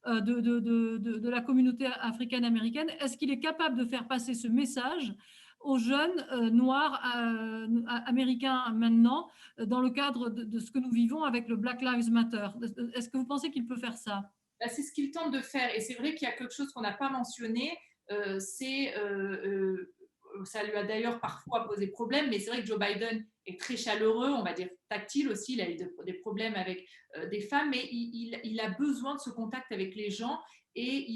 de la communauté africaine-américaine, est-ce qu'il est capable de faire passer ce message aux jeunes noirs américains maintenant, dans le cadre de ce que nous vivons avec le Black Lives Matter? Est-ce que vous pensez qu'il peut faire ça? C'est ce qu'il tente de faire. Et c'est vrai qu'il y a quelque chose qu'on n'a pas mentionné, ça lui a d'ailleurs parfois posé problème, mais c'est vrai que Joe Biden est très chaleureux, on va dire tactile aussi, il a eu des problèmes avec des femmes, mais il a besoin de ce contact avec les gens et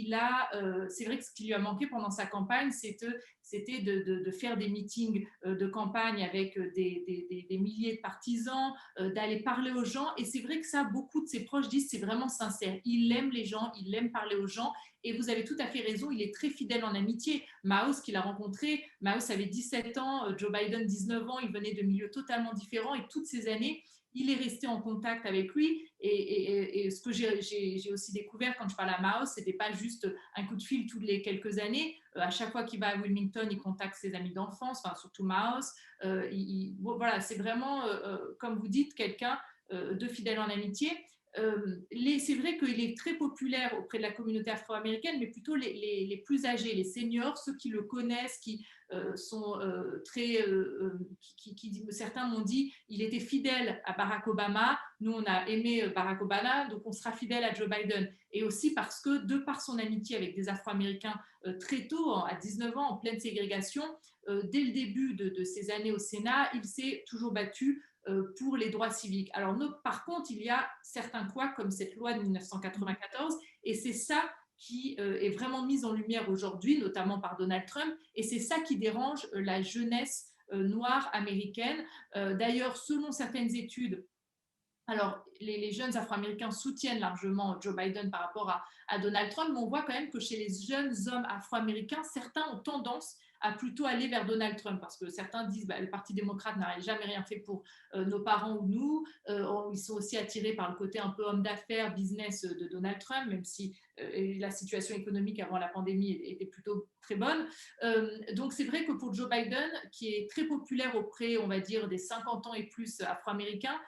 c'est vrai que ce qui lui a manqué pendant sa campagne, c'était de faire des meetings de campagne avec des milliers de partisans, d'aller parler aux gens, et c'est vrai que ça, beaucoup de ses proches disent c'est vraiment sincère, il aime les gens, il aime parler aux gens. Et vous avez tout à fait raison, il est très fidèle en amitié. Mouse, qu'il a rencontré, Mouse avait 17 ans, Joe Biden 19 ans, il venait de milieux totalement différents et toutes ces années, il est resté en contact avec lui. Et ce que j'ai aussi découvert quand je parle à Mouse, ce n'était pas juste un coup de fil toutes les quelques années. À chaque fois qu'il va à Wilmington, il contacte ses amis d'enfance, enfin, surtout Mouse. Voilà, c'est vraiment, comme vous dites, quelqu'un de fidèle en amitié. C'est vrai qu'il est très populaire auprès de la communauté afro-américaine, mais plutôt les plus âgés, les seniors, ceux qui le connaissent, qui sont très... certains m'ont dit, il était fidèle à Barack Obama, nous on a aimé Barack Obama, donc on sera fidèle à Joe Biden. Et aussi parce que, de par son amitié avec des Afro-Américains très tôt, à 19 ans, en pleine ségrégation, dès le début de ses années au Sénat, il s'est toujours battu pour les droits civiques. Alors, par contre, il y a certains couacs comme cette loi de 1994, et c'est ça qui est vraiment mise en lumière aujourd'hui, notamment par Donald Trump, et c'est ça qui dérange la jeunesse noire américaine. D'ailleurs, selon certaines études, alors, les jeunes Afro-Américains soutiennent largement Joe Biden par rapport à Donald Trump, mais on voit quand même que chez les jeunes hommes Afro-Américains, certains ont tendance à plutôt aller vers Donald Trump, parce que certains disent le Parti démocrate n'a jamais rien fait pour nos parents ou nous. Ils sont aussi attirés par le côté un peu homme d'affaires, business de Donald Trump, même si la situation économique avant la pandémie était plutôt très bonne. Donc c'est vrai que pour Joe Biden, qui est très populaire auprès, on va dire, des 50 ans et plus Afro-Américains,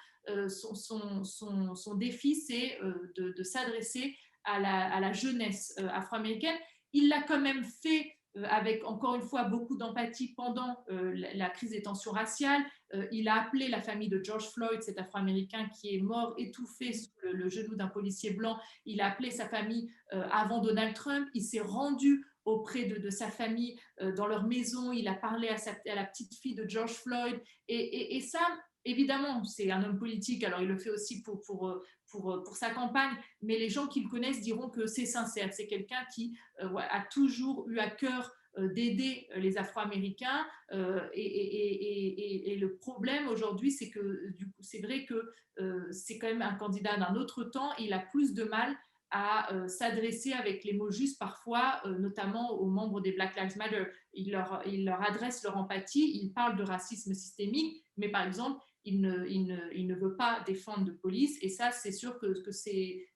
son défi, c'est de s'adresser à la jeunesse afro-américaine. Il l'a quand même fait avec, encore une fois, beaucoup d'empathie pendant la crise des tensions raciales. Il a appelé la famille de George Floyd, cet Afro-Américain qui est mort étouffé sous le genou d'un policier blanc. Il a appelé sa famille avant Donald Trump. Il s'est rendu auprès de sa famille dans leur maison. Il a parlé à la petite fille de George Floyd. Et ça, évidemment, c'est un homme politique, alors il le fait aussi pour sa campagne, mais les gens qui le connaissent diront que c'est sincère. C'est quelqu'un qui a toujours eu à cœur d'aider les Afro-Américains. Et le problème aujourd'hui, c'est que c'est vrai que c'est quand même un candidat d'un autre temps. Il a plus de mal à s'adresser avec les mots justes parfois, notamment aux membres des Black Lives Matter. Il leur adresse leur empathie, il parle de racisme systémique, mais par exemple, il ne veut pas défendre de police, et ça, c'est sûr que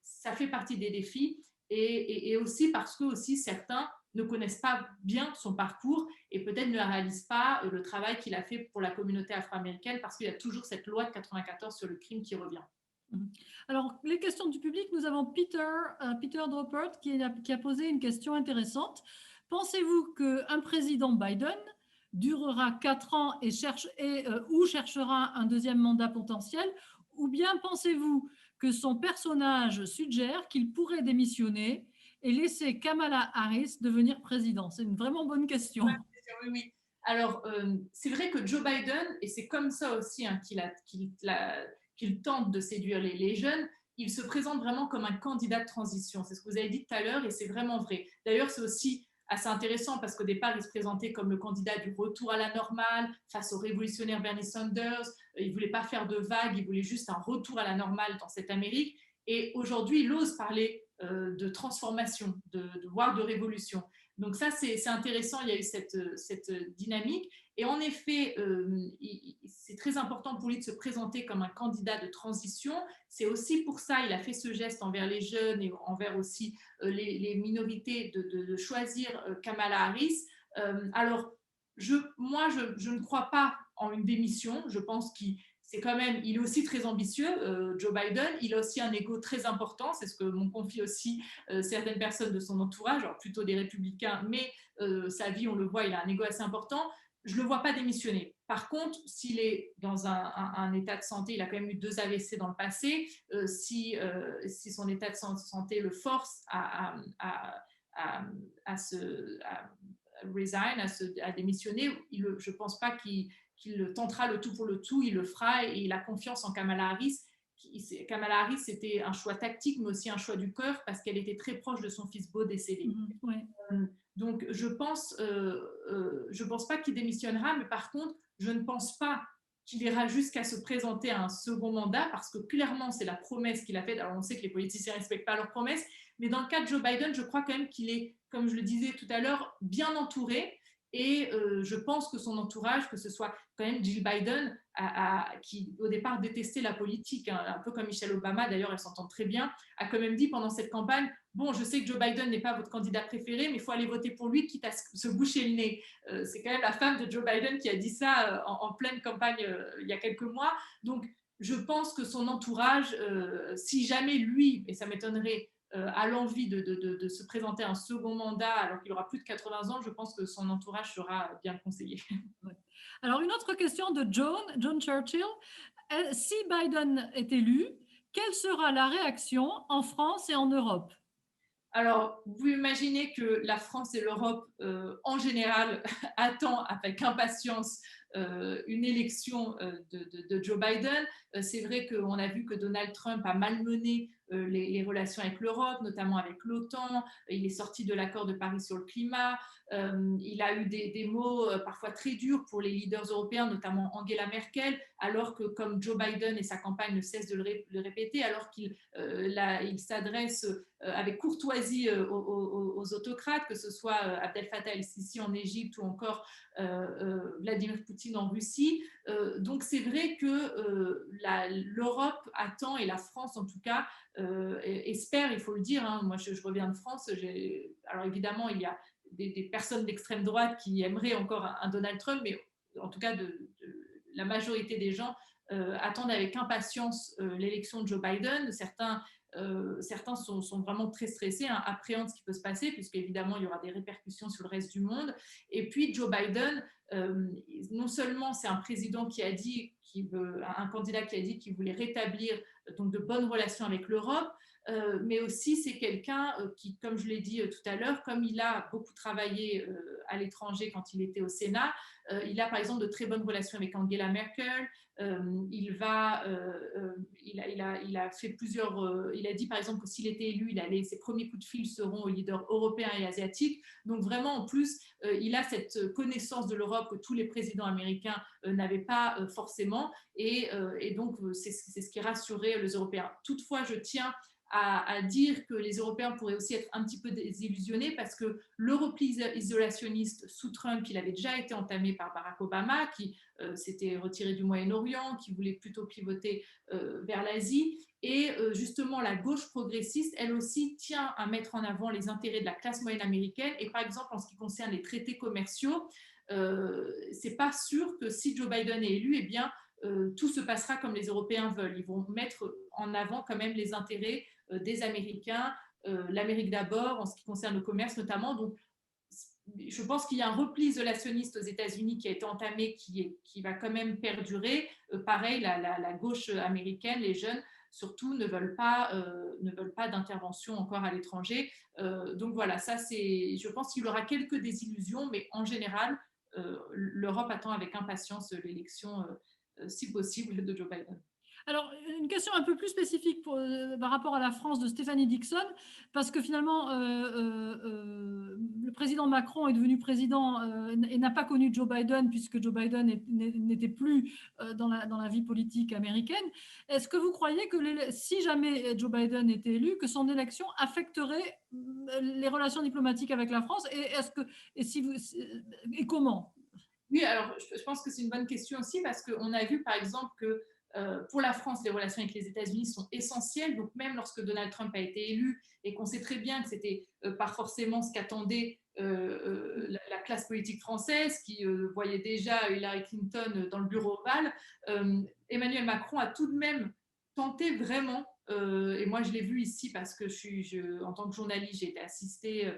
ça fait partie des défis, et aussi parce que aussi, certains ne connaissent pas bien son parcours et peut-être ne réalisent pas le travail qu'il a fait pour la communauté afro-américaine, parce qu'il y a toujours cette loi de 94 sur le crime qui revient. Alors, les questions du public, nous avons Peter Droppert qui a posé une question intéressante. Pensez-vous qu'un président Biden durera 4 ans ou cherchera un deuxième mandat potentiel, ou bien pensez-vous que son personnage suggère qu'il pourrait démissionner et laisser Kamala Harris devenir président? C'est une vraiment bonne question. Oui, oui. Alors, c'est vrai que Joe Biden, et c'est comme ça aussi qu'il tente de séduire les jeunes, il se présente vraiment comme un candidat de transition. C'est ce que vous avez dit tout à l'heure, et c'est vraiment vrai. D'ailleurs, c'est aussi assez intéressant parce qu'au départ, il se présentait comme le candidat du retour à la normale face au révolutionnaire Bernie Sanders. Il ne voulait pas faire de vagues, il voulait juste un retour à la normale dans cette Amérique. Et aujourd'hui, il ose parler de transformation, voire de révolution. Donc ça, c'est intéressant, il y a eu cette dynamique. Et en effet, c'est très important pour lui de se présenter comme un candidat de transition. C'est aussi pour ça qu'il a fait ce geste envers les jeunes et envers aussi les minorités de choisir Kamala Harris. Alors, moi, je ne crois pas en une démission. Je pense qu'il il est aussi très ambitieux, Joe Biden. Il a aussi un ego très important, c'est ce que m'ont confié aussi certaines personnes de son entourage, alors plutôt des républicains, mais sa vie, on le voit, il a un ego assez important. Je ne le vois pas démissionner. Par contre, s'il est dans un état de santé, il a quand même eu 2 AVC dans le passé, si son état de santé le force à démissionner, je ne pense pas qu'il tentera le tout pour le tout, il le fera, et il a confiance en Kamala Harris. Kamala Harris, c'était un choix tactique, mais aussi un choix du cœur, parce qu'elle était très proche de son fils Beau décédé. Ouais. Donc, je pense pas qu'il démissionnera, mais par contre, je ne pense pas qu'il ira jusqu'à se présenter à un second mandat, parce que clairement, c'est la promesse qu'il a faite. Alors, on sait que les politiciens ne respectent pas leurs promesses, mais dans le cas de Joe Biden, je crois quand même qu'il est, comme je le disais tout à l'heure, bien entouré. Et je pense que son entourage, que ce soit quand même Jill Biden, qui au départ détestait la politique, hein, un peu comme Michelle Obama, d'ailleurs elle s'entend très bien, a quand même dit pendant cette campagne, bon, je sais que Joe Biden n'est pas votre candidat préféré, mais il faut aller voter pour lui, quitte à se boucher le nez. C'est quand même la femme de Joe Biden qui a dit ça en pleine campagne il y a quelques mois. Donc, je pense que son entourage, si jamais lui, et ça m'étonnerait, a l'envie de se présenter un second mandat alors qu'il aura plus de 80 ans, je pense que son entourage sera bien conseillé. Ouais. Alors, une autre question de John Churchill. Si Biden est élu, quelle sera la réaction en France et en Europe? Alors, vous imaginez que la France et l'Europe, en général, attendent avec impatience une élection de Joe Biden. C'est vrai qu'on a vu que Donald Trump a malmené les relations avec l'Europe, notamment avec l'OTAN. Il est sorti de l'accord de Paris sur le climat. Il a eu des mots parfois très durs pour les leaders européens, notamment Angela Merkel, alors que comme Joe Biden et sa campagne ne cessent de le répéter, alors qu'il il s'adresse avec courtoisie aux autocrates, que ce soit Abdel Fattah el-Sisi en Égypte ou encore Vladimir Poutine en Russie. Donc c'est vrai que l'Europe attend, et la France en tout cas, espère, il faut le dire, hein, moi je reviens de France, alors évidemment il y a des personnes d'extrême droite qui aimeraient encore un Donald Trump, mais en tout cas la majorité des gens attendent avec impatience l'élection de Joe Biden. Certains sont vraiment très stressés, hein, appréhendent ce qui peut se passer, puisque évidemment il y aura des répercussions sur le reste du monde. Et puis Joe Biden, non seulement c'est un président qui a dit un candidat qui a dit qu'il voulait rétablir donc de bonnes relations avec l'Europe, mais aussi c'est quelqu'un qui, comme je l'ai dit tout à l'heure, comme il a beaucoup travaillé à l'étranger quand il était au Sénat, il a par exemple de très bonnes relations avec Angela Merkel. Il a fait il a dit par exemple que s'il était élu, ses premiers coups de fil seront aux leaders européens et asiatiques. Donc vraiment, en plus, il a cette connaissance de l'Europe que tous les présidents américains n'avaient pas forcément, et donc c'est ce qui rassurait les Européens. Toutefois, je tiens à dire que les Européens pourraient aussi être un petit peu désillusionnés, parce que le repli isolationniste sous Trump, il avait déjà été entamé par Barack Obama, qui s'était retiré du Moyen-Orient, qui voulait plutôt pivoter vers l'Asie. Et justement, la gauche progressiste, elle aussi, tient à mettre en avant les intérêts de la classe moyenne américaine. Et par exemple, en ce qui concerne les traités commerciaux, c'est pas sûr que si Joe Biden est élu, eh bien, tout se passera comme les Européens veulent. Ils vont mettre en avant quand même les intérêts des Américains, l'Amérique d'abord, en ce qui concerne le commerce notamment. Donc, je pense qu'il y a un repli isolationniste aux États-Unis qui a été entamé, qui va quand même perdurer. Pareil, la gauche américaine, les jeunes surtout, ne veulent pas d'intervention encore à l'étranger. Donc voilà, je pense qu'il y aura quelques désillusions, mais en général, l'Europe attend avec impatience l'élection, si possible, de Joe Biden. Alors, une question un peu plus spécifique par rapport à la France de Stéphanie Dixon, parce que finalement, le président Macron est devenu président et n'a pas connu Joe Biden, puisque Joe Biden n'était plus dans la vie politique américaine. Est-ce que vous croyez que si jamais Joe Biden était élu, que son élection affecterait les relations diplomatiques avec la France, et comment? Oui, alors je pense que c'est une bonne question aussi, parce qu'on a vu par exemple que pour la France, les relations avec les États-Unis sont essentielles. Donc même lorsque Donald Trump a été élu, et qu'on sait très bien que c'était pas forcément ce qu'attendait la classe politique française, qui voyait déjà Hillary Clinton dans le bureau ovale, Emmanuel Macron a tout de même tenté vraiment, et moi je l'ai vu ici parce que en tant que journaliste, j'ai été assistée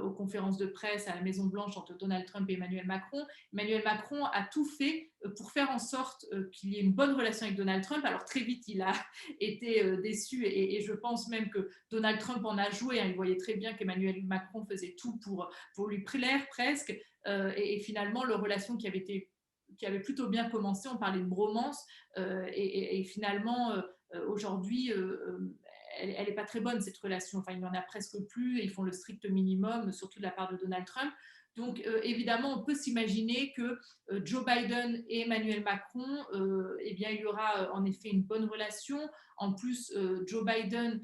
aux conférences de presse à la Maison-Blanche entre Donald Trump et Emmanuel Macron. Emmanuel Macron a tout fait pour faire en sorte qu'il y ait une bonne relation avec Donald Trump. Alors très vite, il a été déçu, et je pense même que Donald Trump en a joué. Hein. Il voyait très bien qu'Emmanuel Macron faisait tout pour lui plaire presque. Et finalement, leur relation qui avait plutôt bien commencé, on parlait de bromance, et finalement, aujourd'hui, elle n'est pas très bonne, cette relation. Enfin, il n'y en a presque plus, et ils font le strict minimum, surtout de la part de Donald Trump. Donc, évidemment, on peut s'imaginer que Joe Biden et Emmanuel Macron, eh bien, il y aura en effet une bonne relation. En plus, Joe Biden,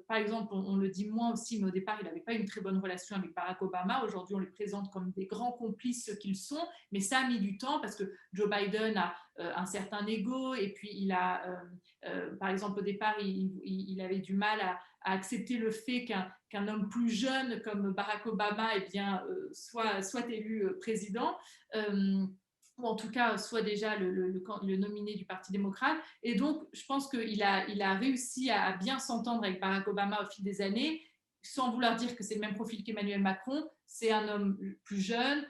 par exemple, on le dit moins aussi, mais au départ, il n'avait pas une très bonne relation avec Barack Obama. Aujourd'hui, on les présente comme des grands complices, ce qu'ils sont, mais ça a mis du temps, parce que Joe Biden a un certain ego, et puis il a, par exemple, au départ, il avait du mal à accepter le fait qu'un homme plus jeune comme Barack Obama, eh bien, soit élu président. ou en tout cas soit déjà le nominé du Parti démocrate. Et donc, je pense qu'il a réussi à bien s'entendre avec Barack Obama au fil des années, sans vouloir dire que c'est le même profil qu'Emmanuel Macron. C'est un homme plus jeune,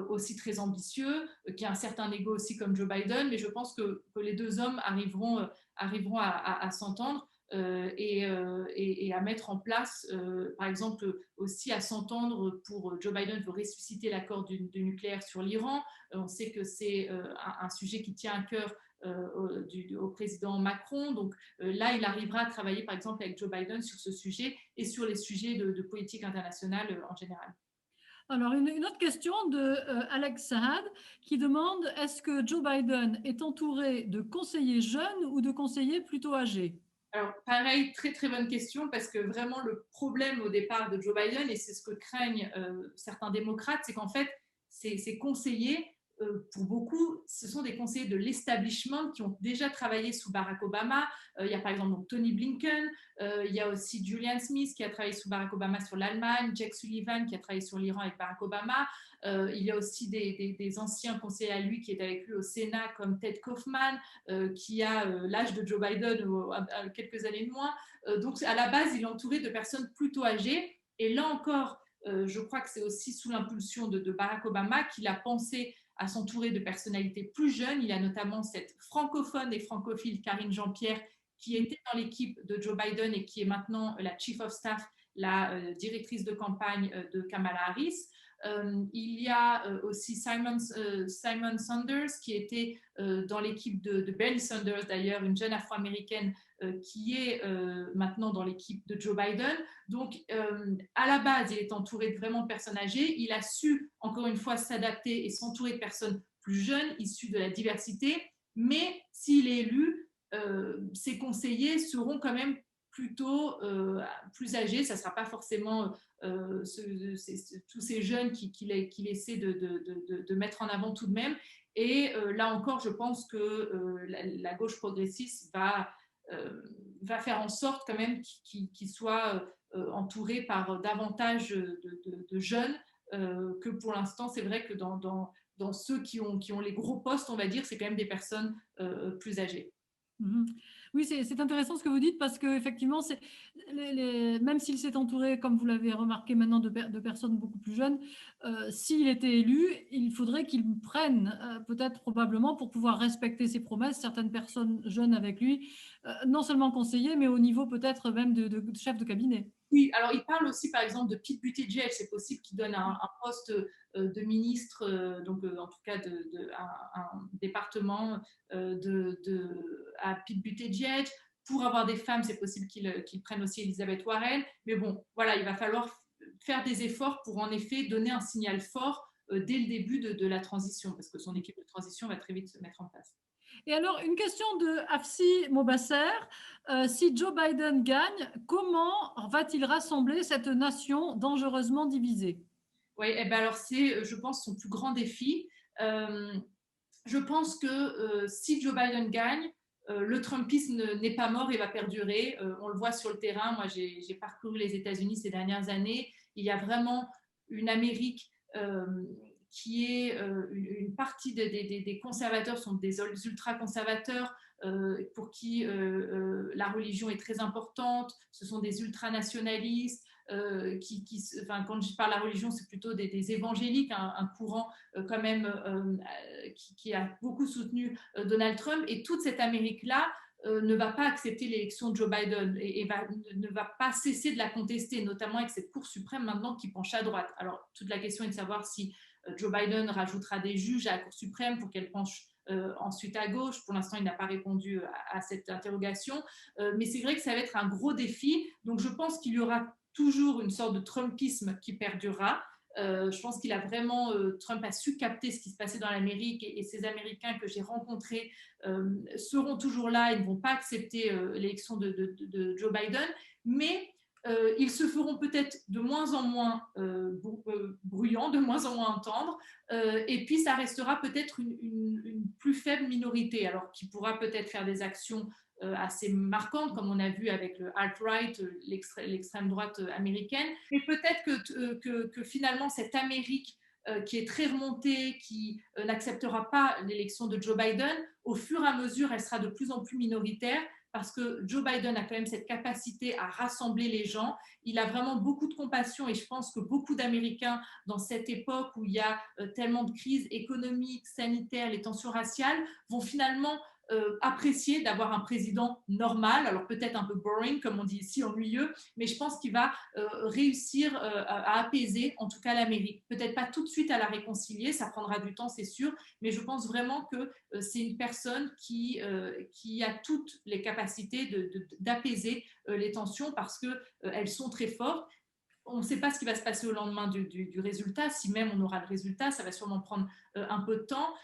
aussi très ambitieux, qui a un certain ego aussi comme Joe Biden, mais je pense que les deux hommes arriveront à s'entendre. Et à mettre en place, par exemple, aussi à s'entendre pour Joe Biden veut ressusciter l'accord du nucléaire sur l'Iran. On sait que c'est un sujet qui tient à cœur au président Macron. Donc là, il arrivera à travailler, par exemple, avec Joe Biden sur ce sujet et sur les sujets de politique internationale en général. Alors, une autre question de Alex Saad qui demande est-ce que Joe Biden est entouré de conseillers jeunes ou de conseillers plutôt âgés? Alors, pareil, très très bonne question, parce que vraiment le problème au départ de Joe Biden, et c'est ce que craignent certains démocrates, c'est qu'en fait, ces conseillers, pour beaucoup, ce sont des conseillers de l'establishment qui ont déjà travaillé sous Barack Obama. Il y a par exemple donc, Tony Blinken, il y a aussi Julian Smith qui a travaillé sous Barack Obama sur l'Allemagne, Jake Sullivan qui a travaillé sur l'Iran avec Barack Obama. Il y a aussi des anciens conseillers à lui qui étaient avec lui au Sénat, comme Ted Kaufman, qui a l'âge de Joe Biden, quelques années de moins. Donc, à la base, il est entouré de personnes plutôt âgées. Et là encore, je crois que c'est aussi sous l'impulsion de Barack Obama qu'il a pensé à s'entourer de personnalités plus jeunes. Il a notamment cette francophone et francophile Karine Jean-Pierre qui était dans l'équipe de Joe Biden et qui est maintenant la Chief of Staff, la directrice de campagne de Kamala Harris. Il y a aussi Simon Sanders qui était dans l'équipe de Bernie Sanders, d'ailleurs, une jeune afro-américaine qui est maintenant dans l'équipe de Joe Biden. Donc, à la base, il est entouré de vraiment personnes âgées. Il a su, encore une fois, s'adapter et s'entourer de personnes plus jeunes, issues de la diversité. Mais s'il est élu, ses conseillers seront quand même plutôt plus âgés. Ça ne sera pas forcément tous ces jeunes qu'il essaie de mettre en avant tout de même. Et là encore, je pense que la gauche progressiste va faire en sorte quand même qu'il soit entouré par davantage de jeunes, que pour l'instant, c'est vrai que dans ceux qui ont les gros postes, on va dire, c'est quand même des personnes plus âgées. Mhm. Oui, c'est intéressant ce que vous dites parce qu'effectivement, même s'il s'est entouré, comme vous l'avez remarqué maintenant, de personnes beaucoup plus jeunes, s'il était élu, il faudrait qu'il prenne peut-être probablement pour pouvoir respecter ses promesses, certaines personnes jeunes avec lui, non seulement conseillers, mais au niveau peut-être même de chef de cabinet. Oui, alors il parle aussi par exemple de Pete Buttigieg, c'est possible qu'il donne un poste de ministre, donc en tout cas un département à Pete Buttigieg. Pour avoir des femmes, c'est possible qu'il prenne aussi Elizabeth Warren. Mais bon, voilà, il va falloir faire des efforts pour en effet donner un signal fort dès le début de la transition, parce que son équipe de transition va très vite se mettre en place. Et alors, une question de Hafsi Mobasser. Si Joe Biden gagne, comment va-t-il rassembler cette nation dangereusement divisée? Oui, eh ben alors c'est, je pense, son plus grand défi. Euh, je pense que si Joe Biden gagne, le Trumpisme n'est pas mort et va perdurer. On le voit sur le terrain. Moi, j'ai parcouru les États-Unis ces dernières années. Il y a vraiment une Amérique qui est une partie des conservateurs sont des ultra-conservateurs pour qui la religion est très importante. Ce sont des ultranationalistes. Enfin, quand je parle de la religion, c'est plutôt des évangéliques, un courant quand même qui a beaucoup soutenu Donald Trump. Et toute cette Amérique-là ne va pas accepter l'élection de Joe Biden et ne va pas cesser de la contester, notamment avec cette Cour suprême maintenant qui penche à droite. Alors, toute la question est de savoir si Joe Biden rajoutera des juges à la Cour suprême pour qu'elle penche ensuite à gauche. Pour l'instant, il n'a pas répondu à cette interrogation. Mais c'est vrai que ça va être un gros défi. Donc, je pense qu'il y aura toujours une sorte de Trumpisme qui perdurera. Je pense qu'il a vraiment, Trump a su capter ce qui se passait dans l'Amérique et ces Américains que j'ai rencontrés seront toujours là, ils ne vont pas accepter l'élection de Joe Biden, mais ils se feront peut-être de moins en moins bruyants, de moins en moins entendre, et puis ça restera peut-être une plus faible minorité, alors qui pourra peut-être faire des actions assez marquantes, comme on a vu avec le alt-right, l'extrême droite américaine. Mais peut-être que finalement, cette Amérique qui est très remontée, qui n'acceptera pas l'élection de Joe Biden, au fur et à mesure, elle sera de plus en plus minoritaire parce que Joe Biden a quand même cette capacité à rassembler les gens. Il a vraiment beaucoup de compassion et je pense que beaucoup d'Américains, dans cette époque où il y a tellement de crises économiques, sanitaires, les tensions raciales, vont finalement apprécier d'avoir un président normal, alors peut-être un peu boring, comme on dit ici, ennuyeux, mais je pense qu'il va réussir à apaiser, en tout cas l'Amérique. Peut-être pas tout de suite à la réconcilier, ça prendra du temps, c'est sûr, mais je pense vraiment que c'est une personne qui a toutes les capacités d'apaiser les tensions parce qu'elles sont très fortes. On ne sait pas ce qui va se passer au lendemain du résultat. Si même on aura le résultat, ça va sûrement prendre un peu de temps.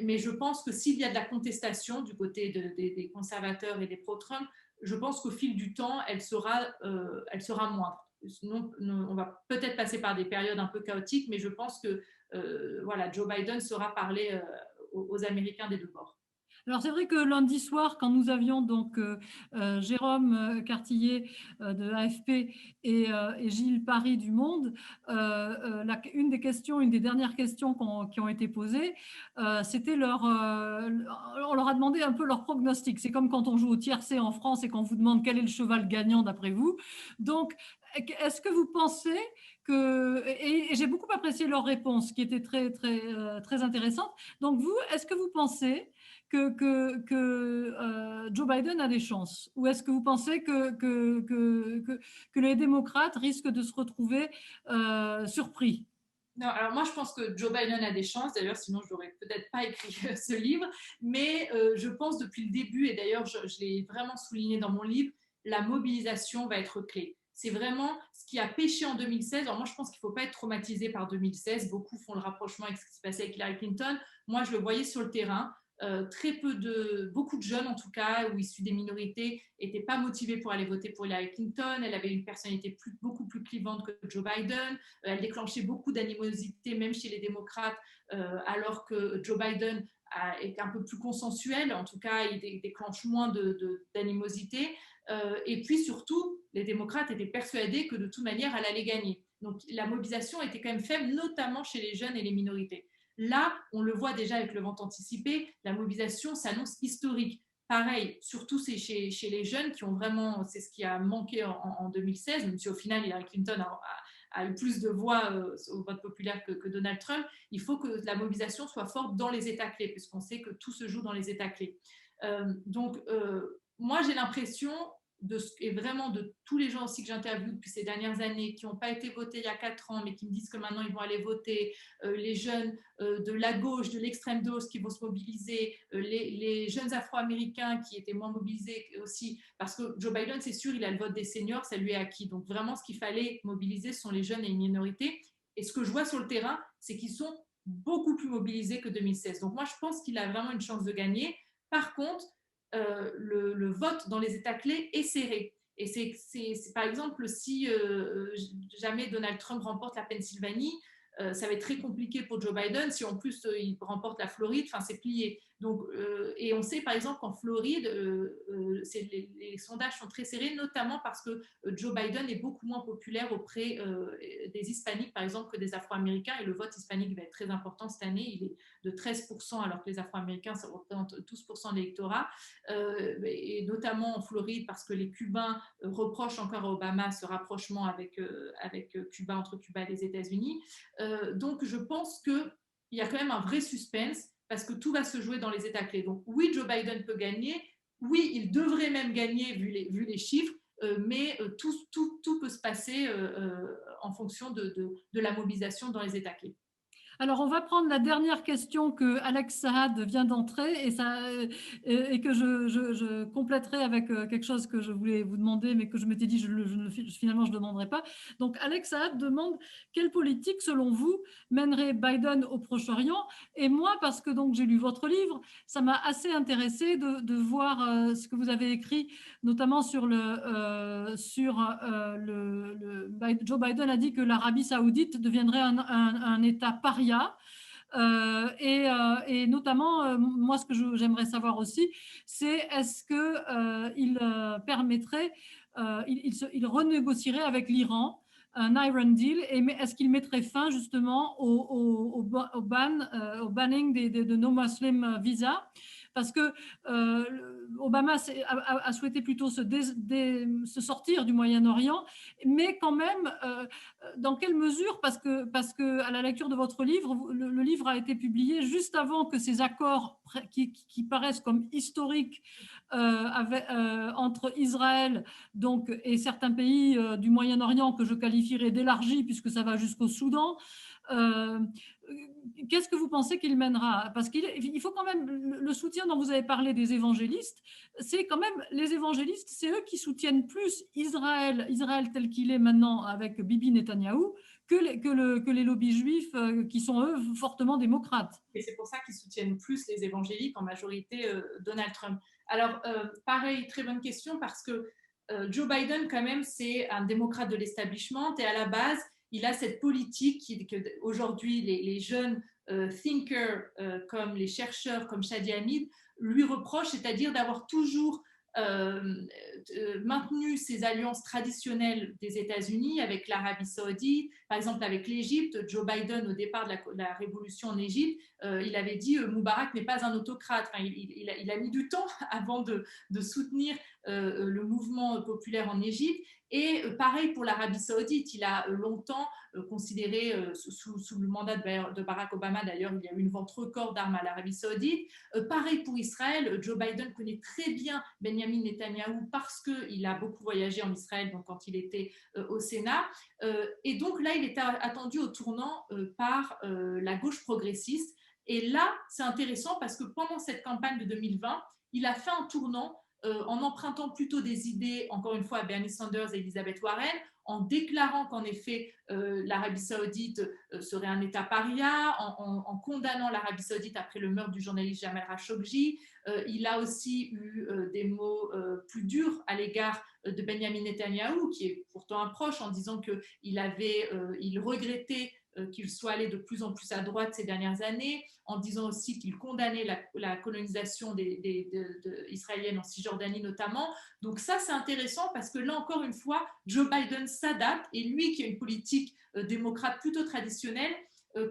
Mais je pense que s'il y a de la contestation du côté des conservateurs et des pro-Trump, je pense qu'au fil du temps, elle sera moindre. Sinon, on va peut-être passer par des périodes un peu chaotiques, mais je pense que voilà, Joe Biden saura parler aux Américains des deux bords. Alors c'est vrai que lundi soir, quand nous avions donc Jérôme Cartillet de AFP et Gilles Paris du Monde, une des dernières questions qui ont été posées, c'était on leur a demandé un peu leur pronostic. C'est comme quand on joue au tiercé en France et qu'on vous demande quel est le cheval gagnant d'après vous. Donc, est-ce que vous pensez et j'ai beaucoup apprécié leur réponse, qui était très intéressante. Donc vous, est-ce que vous pensez que Joe Biden a des chances? Ou est-ce que vous pensez que les démocrates risquent de se retrouver surpris? Non, alors moi je pense que Joe Biden a des chances, d'ailleurs sinon je n'aurais peut-être pas écrit ce livre, mais je pense depuis le début, et d'ailleurs je l'ai vraiment souligné dans mon livre, la mobilisation va être clé. C'est vraiment ce qui a péché en 2016. Alors moi je pense qu'il ne faut pas être traumatisé par 2016, beaucoup font le rapprochement avec ce qui s'est passé avec Hillary Clinton. Moi je le voyais sur le terrain, beaucoup de jeunes en tout cas, ou issus des minorités, n'étaient pas motivés pour aller voter pour Hillary Clinton. Elle avait une personnalité beaucoup plus clivante que Joe Biden. Elle déclenchait beaucoup d'animosité, même chez les démocrates, alors que Joe Biden est un peu plus consensuel. En tout cas, il déclenche moins d'animosité. Et puis surtout, les démocrates étaient persuadés que de toute manière, elle allait gagner. Donc la mobilisation était quand même faible, notamment chez les jeunes et les minorités. Là, on le voit déjà avec le vote anticipé, la mobilisation s'annonce historique. Pareil, surtout c'est chez les jeunes qui ont vraiment, c'est ce qui a manqué en 2016, même si au final Hillary Clinton a eu plus de voix au vote populaire que Donald Trump. Il faut que la mobilisation soit forte dans les États clés, puisqu'on sait que tout se joue dans les États clés. Moi j'ai l'impression et vraiment de tous les gens aussi que j'interviewe depuis ces dernières années qui n'ont pas été votés il y a 4 ans mais qui me disent que maintenant ils vont aller voter, les jeunes de la gauche, de l'extrême gauche qui vont se mobiliser, les jeunes afro-américains qui étaient moins mobilisés aussi, parce que Joe Biden, c'est sûr, il a le vote des seniors, ça lui est acquis. Donc vraiment, ce qu'il fallait mobiliser, ce sont les jeunes et les minorités. Et ce que je vois sur le terrain, c'est qu'ils sont beaucoup plus mobilisés que 2016. Donc moi, je pense qu'il a vraiment une chance de gagner. Par contre, le vote dans les États clés est serré. Et c'est par exemple, si jamais Donald Trump remporte la Pennsylvanie, ça va être très compliqué pour Joe Biden. Si en plus il remporte la Floride, enfin c'est plié. Donc, et on sait par exemple qu'en Floride, les sondages sont très serrés, notamment parce que Joe Biden est beaucoup moins populaire auprès des hispaniques, par exemple, que des Afro-Américains. Et le vote hispanique va être très important cette année. Il est de 13%, alors que les Afro-Américains, ça représente 12% de l'électorat. Et notamment en Floride, parce que les Cubains reprochent encore à Obama ce rapprochement avec Cuba, entre Cuba et les États-Unis. Donc, je pense qu'il y a quand même un vrai suspense parce que tout va se jouer dans les États clés. Donc, oui, Joe Biden peut gagner. Oui, il devrait même gagner vu les chiffres. Mais tout peut se passer en fonction de la mobilisation dans les États clés. Alors, on va prendre la dernière question que Alex Saad vient d'entrer et que je compléterai avec quelque chose que je voulais vous demander, mais que je m'étais dit finalement je ne demanderai pas. Donc, Alex Saad demande quelle politique, selon vous, mènerait Biden au Proche-Orient? Et moi, parce que donc j'ai lu votre livre, ça m'a assez intéressé de voir ce que vous avez écrit, notamment sur Joe Biden a dit que l'Arabie Saoudite deviendrait un État paria. Et notamment, moi, ce que j'aimerais savoir aussi, c'est est-ce qu'il permettrait, il renégocierait avec l'Iran un Iran Deal, et est-ce qu'il mettrait fin justement au banning de no Muslim visa? Parce que Obama a souhaité plutôt se sortir du Moyen-Orient, mais quand même, dans quelle mesure, parce que à la lecture de votre livre, le livre a été publié juste avant que ces accords qui paraissent comme historiques entre Israël donc, et certains pays du Moyen-Orient que je qualifierais d'élargis, puisque ça va jusqu'au Soudan. Qu'est-ce que vous pensez qu'il mènera? Parce qu'il faut quand même le soutien dont vous avez parlé des évangélistes, c'est quand même les évangélistes, c'est eux qui soutiennent plus Israël tel qu'il est maintenant avec Bibi Netanyahou que les lobbies juifs qui sont eux fortement démocrates. Et c'est pour ça qu'ils soutiennent plus les évangéliques, en majorité Donald Trump. Alors, pareil, très bonne question, parce que Joe Biden, quand même, c'est un démocrate de l'establishment, et à la base, il a cette politique qu'aujourd'hui, les jeunes thinkers, comme les chercheurs, comme Shadi Hamid, lui reprochent, c'est-à-dire d'avoir toujours maintenu ces alliances traditionnelles des États-Unis avec l'Arabie Saoudite, par exemple avec l'Égypte. Joe Biden, au départ de la révolution en Égypte, il avait dit Moubarak n'est pas un autocrate. Enfin, il a mis du temps avant de soutenir le mouvement populaire en Égypte. Et pareil pour l'Arabie Saoudite, il a longtemps considéré, sous le mandat de Barack Obama d'ailleurs, il y a eu une vente record d'armes à l'Arabie Saoudite. Pareil pour Israël, Joe Biden connaît très bien Benjamin Netanyahou parce qu'il a beaucoup voyagé en Israël, donc quand il était au Sénat. Et donc là, il était attendu au tournant par la gauche progressiste. Et là, c'est intéressant parce que pendant cette campagne de 2020, il a fait un tournant en empruntant plutôt des idées, encore une fois, à Bernie Sanders et Elizabeth Warren, en déclarant qu'en effet, l'Arabie Saoudite serait un État paria, en condamnant l'Arabie Saoudite après le meurtre du journaliste Jamal Khashoggi. Il a aussi eu des mots plus durs à l'égard de Benjamin Netanyahou, qui est pourtant un proche, en disant qu'il regrettait qu'il soit allé de plus en plus à droite ces dernières années, en disant aussi qu'il condamnait la colonisation israélienne en Cisjordanie notamment. Donc ça, c'est intéressant parce que là, encore une fois, Joe Biden s'adapte, et lui, qui a une politique démocrate plutôt traditionnelle,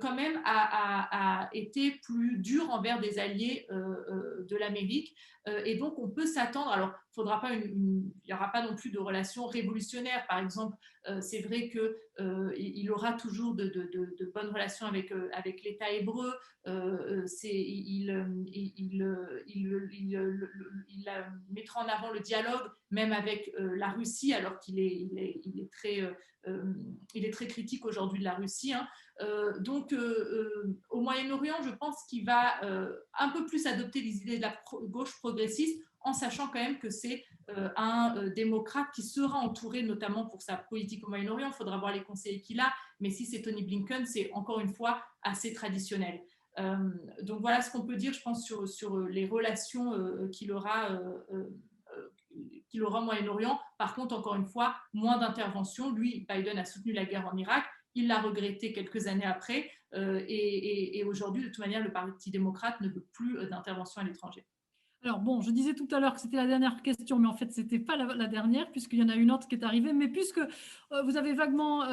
quand même a été plus dur envers des alliés de l'Amérique. Et donc, on peut s'attendre. Alors, il n'y aura pas non plus de relations révolutionnaires. Par exemple, c'est vrai qu'il aura toujours de bonnes relations avec l'État hébreu. Il mettra en avant le dialogue, même avec la Russie, alors qu'il est très critique aujourd'hui de la Russie. Hein. Donc, au Moyen-Orient, je pense qu'il va un peu plus adopter les idées de la gauche progressiste, en sachant quand même que c'est un démocrate qui sera entouré, notamment pour sa politique au Moyen-Orient. Il faudra voir les conseillers qu'il a, mais si c'est Tony Blinken, c'est encore une fois assez traditionnel. Donc voilà ce qu'on peut dire, je pense, sur les relations qu'il aura au Moyen-Orient. Par contre, encore une fois, moins d'intervention. Lui, Biden a soutenu la guerre en Irak. Il l'a regretté quelques années après. Et aujourd'hui, de toute manière, le Parti démocrate ne veut plus d'intervention à l'étranger. Alors bon, je disais tout à l'heure que c'était la dernière question, mais en fait, ce n'était pas la dernière, puisqu'il y en a une autre qui est arrivée. Mais puisque vous avez vaguement...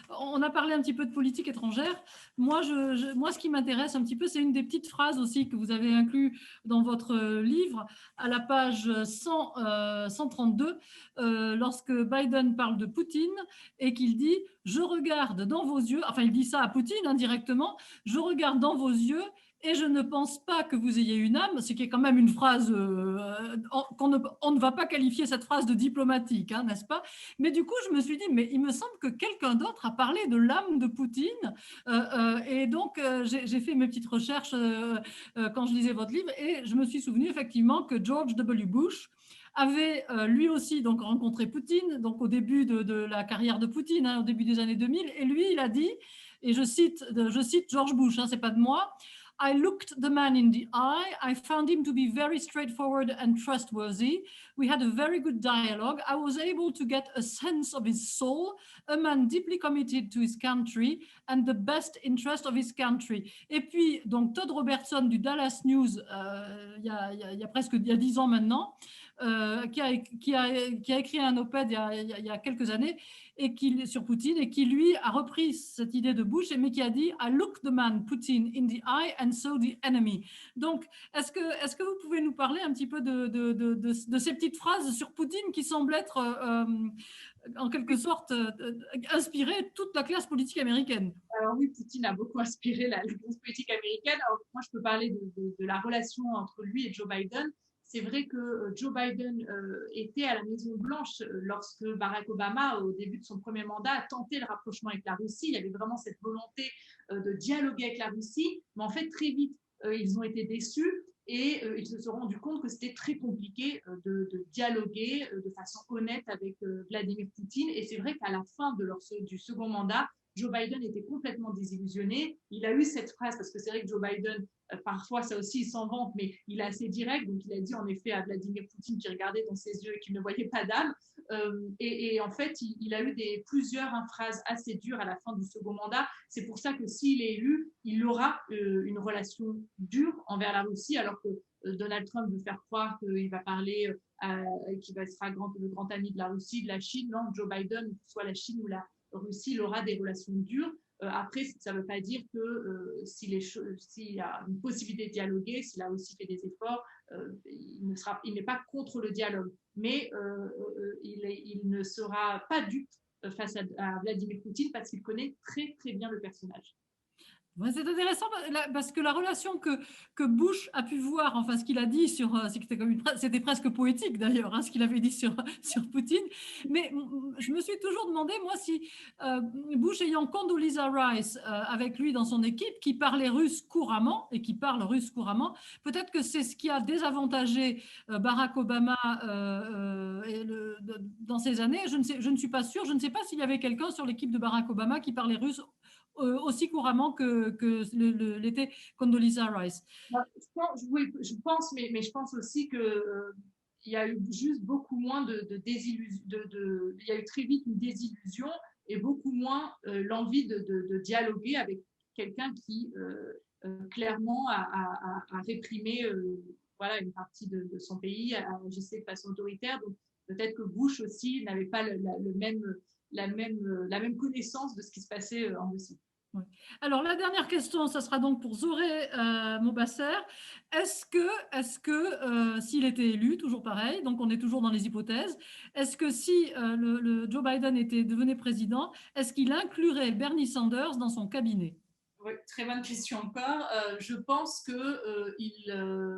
on a parlé un petit peu de politique étrangère. Moi, ce qui m'intéresse un petit peu, c'est une des petites phrases aussi que vous avez inclus dans votre livre, à la page 132, lorsque Biden parle de Poutine et qu'il dit « Je regarde dans vos yeux », enfin, il dit ça à Poutine indirectement, « Je regarde dans vos yeux ». Et je ne pense pas que vous ayez une âme, ce qui est quand même une phrase on ne va pas qualifier cette phrase de diplomatique, hein, n'est-ce pas? Mais du coup, je me suis dit, mais il me semble que quelqu'un d'autre a parlé de l'âme de Poutine. Et donc, j'ai fait mes petites recherches quand je lisais votre livre, et je me suis souvenu effectivement que George W. Bush avait lui aussi donc rencontré Poutine, donc au début de la carrière de Poutine, hein, au début des années 2000, et lui, il a dit, et je cite George Bush, hein, c'est pas de moi, I looked the man in the eye. I found him to be very straightforward and trustworthy. We had a very good dialogue. I was able to get a sense of his soul, a man deeply committed to his country and the best interest of his country. Et puis, donc, Todd Robertson du Dallas News, il y a 10 ans maintenant, qui a écrit un op-ed il y a quelques années sur Poutine et qui, lui, a repris cette idée de Bush, mais qui a dit « I look the man Putin in the eye and so the enemy ». Donc, est-ce que vous pouvez nous parler un petit peu de ces petites phrases sur Poutine qui semblent être, en quelque sorte, inspirer toute la classe politique américaine? Alors oui, Poutine a beaucoup inspiré la classe politique américaine. Alors, moi, je peux parler de la relation entre lui et Joe Biden. C'est vrai que Joe Biden était à la Maison-Blanche lorsque Barack Obama, au début de son premier mandat, a tenté le rapprochement avec la Russie. Il y avait vraiment cette volonté de dialoguer avec la Russie, mais en fait, très vite, ils ont été déçus et ils se sont rendus compte que c'était très compliqué de dialoguer de façon honnête avec Vladimir Poutine. Et c'est vrai qu'à la fin du second mandat, Joe Biden était complètement désillusionné. Il a eu cette phrase, parce que c'est vrai que Joe Biden, parfois, ça aussi, il s'en vante, mais il est assez direct. Donc, il a dit en effet à Vladimir Poutine qui regardait dans ses yeux et qui ne voyait pas d'âme. Et en fait, il a eu plusieurs phrases assez dures à la fin du second mandat. C'est pour ça que s'il est élu, il aura une relation dure envers la Russie, alors que Donald Trump veut faire croire qu'il va parler, qu'il sera le grand ami de la Russie, de la Chine. Non, Joe Biden, soit la Chine ou la Russie, il aura des relations dures. Après, ça ne veut pas dire que s'il y a une possibilité de dialoguer, s'il a aussi fait des efforts, il n'est pas contre le dialogue. Mais il ne sera pas dupe face à Vladimir Poutine parce qu'il connaît très, très bien le personnage. Ouais, c'est intéressant parce que la relation que Bush a pu voir, enfin ce qu'il a dit c'était presque poétique d'ailleurs, hein, ce qu'il avait dit sur Poutine. Mais je me suis toujours demandé, moi, si Bush ayant Condoleezza Rice avec lui dans son équipe, qui parlait russe couramment et qui parle russe couramment, peut-être que c'est ce qui a désavantagé Barack Obama dans ces années. Je ne suis pas sûre, je ne sais pas s'il y avait quelqu'un sur l'équipe de Barack Obama qui parlait russe aussi couramment que l'était Condoleezza Rice. Oui, je pense, mais je pense aussi que il y a eu juste beaucoup moins de désillusion, il y a eu très vite une désillusion et beaucoup moins l'envie de dialoguer avec quelqu'un qui clairement a réprimé voilà, une partie de son pays, a agissé de façon autoritaire. Donc peut-être que Bush aussi n'avait pas la même connaissance de ce qui se passait en Russie. Ouais. Alors, la dernière question, ça sera donc pour Zoré Mobasser. Est-ce que s'il était élu, toujours pareil, donc on est toujours dans les hypothèses, est-ce que si le Joe Biden devenait président, est-ce qu'il inclurait Bernie Sanders dans son cabinet? Oui, très bonne question encore. Je pense que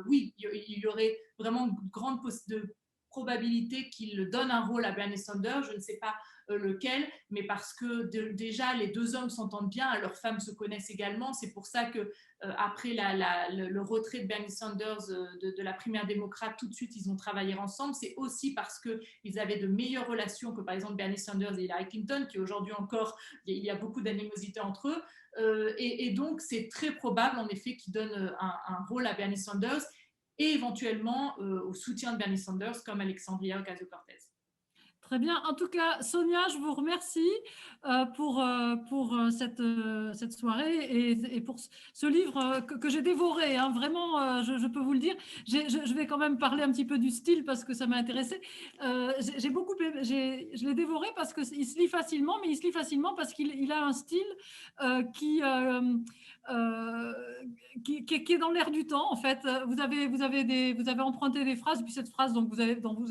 oui, il y aurait vraiment une grande probabilité qu'il donne un rôle à Bernie Sanders. Je ne sais pas lequel, mais parce que déjà les deux hommes s'entendent bien, leurs femmes se connaissent également. C'est pour ça que après le retrait de Bernie Sanders de la primaire démocrate, tout de suite ils ont travaillé ensemble. C'est aussi parce qu'ils avaient de meilleures relations que par exemple Bernie Sanders et Hillary Clinton, qui aujourd'hui encore, il y a beaucoup d'animosité entre eux. Et donc, c'est très probable, en effet, qu'il donne un rôle à Bernie Sanders et éventuellement au soutien de Bernie Sanders comme Alexandria Ocasio-Cortez. Très bien. En tout cas, Sonia, je vous remercie pour cette soirée et pour ce livre que j'ai dévoré. Hein. Vraiment, je peux vous le dire. Je vais quand même parler un petit peu du style parce que ça m'a intéressé. Je l'ai dévoré parce qu'il se lit facilement, mais il se lit facilement parce qu'il a un style qui est dans l'air du temps, en fait. Vous avez emprunté des phrases, puis cette phrase dont vous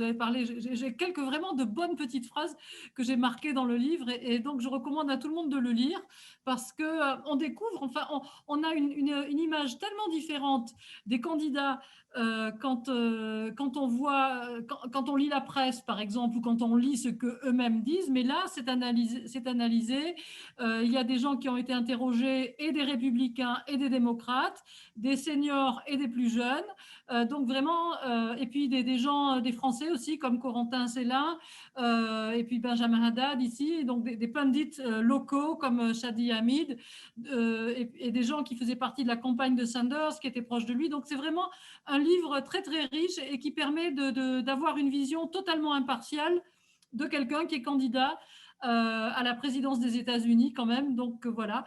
avez parlé, j'ai quelques vraiment de bonnes petites phrases que j'ai marquées dans le livre, et donc je recommande à tout le monde de le lire parce que on découvre, enfin, on a une image tellement différente des candidats quand on voit, quand on lit la presse, par exemple, ou quand on lit ce que eux-mêmes disent, mais là, c'est analysé. Il y a des gens qui ont été interrogés, et des républicains et des démocrates, des seniors et des plus jeunes. Donc vraiment, et puis des gens, des Français aussi, comme Corentin Célin, et puis Benjamin Haddad ici, et donc des pundits locaux comme Shadi Hamid, et des gens qui faisaient partie de la campagne de Sanders, qui étaient proches de lui. Donc c'est vraiment un livre très très riche et qui permet d'avoir une vision totalement impartiale de quelqu'un qui est candidat à la présidence des États-Unis quand même. Donc voilà,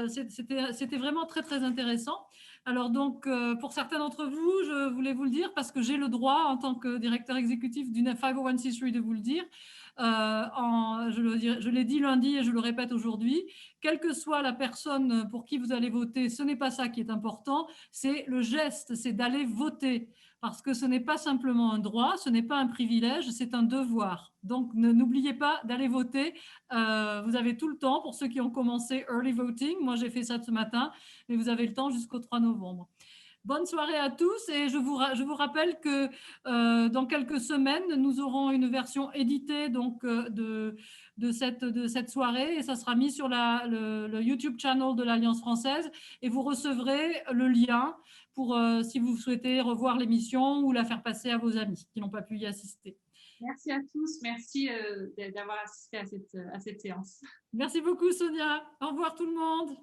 c'était vraiment très très intéressant. Alors donc, pour certains d'entre vous, je voulais vous le dire parce que j'ai le droit, en tant que directeur exécutif d'une 501c3, de vous le dire. Je l'ai dit lundi et je le répète aujourd'hui, quelle que soit la personne pour qui vous allez voter, ce n'est pas ça qui est important, c'est le geste, c'est d'aller voter. Parce que ce n'est pas simplement un droit, ce n'est pas un privilège, c'est un devoir. Donc, n'oubliez pas d'aller voter. Vous avez tout le temps pour ceux qui ont commencé early voting. Moi, j'ai fait ça ce matin, mais vous avez le temps jusqu'au 3 novembre. Bonne soirée à tous et je vous rappelle que dans quelques semaines, nous aurons une version éditée donc, de cette soirée et ça sera mis sur le YouTube channel de l'Alliance française et vous recevrez le lien pour si vous souhaitez revoir l'émission ou la faire passer à vos amis qui n'ont pas pu y assister. Merci à tous. Merci d'avoir assisté à cette séance. Merci beaucoup, Sonia. Au revoir tout le monde.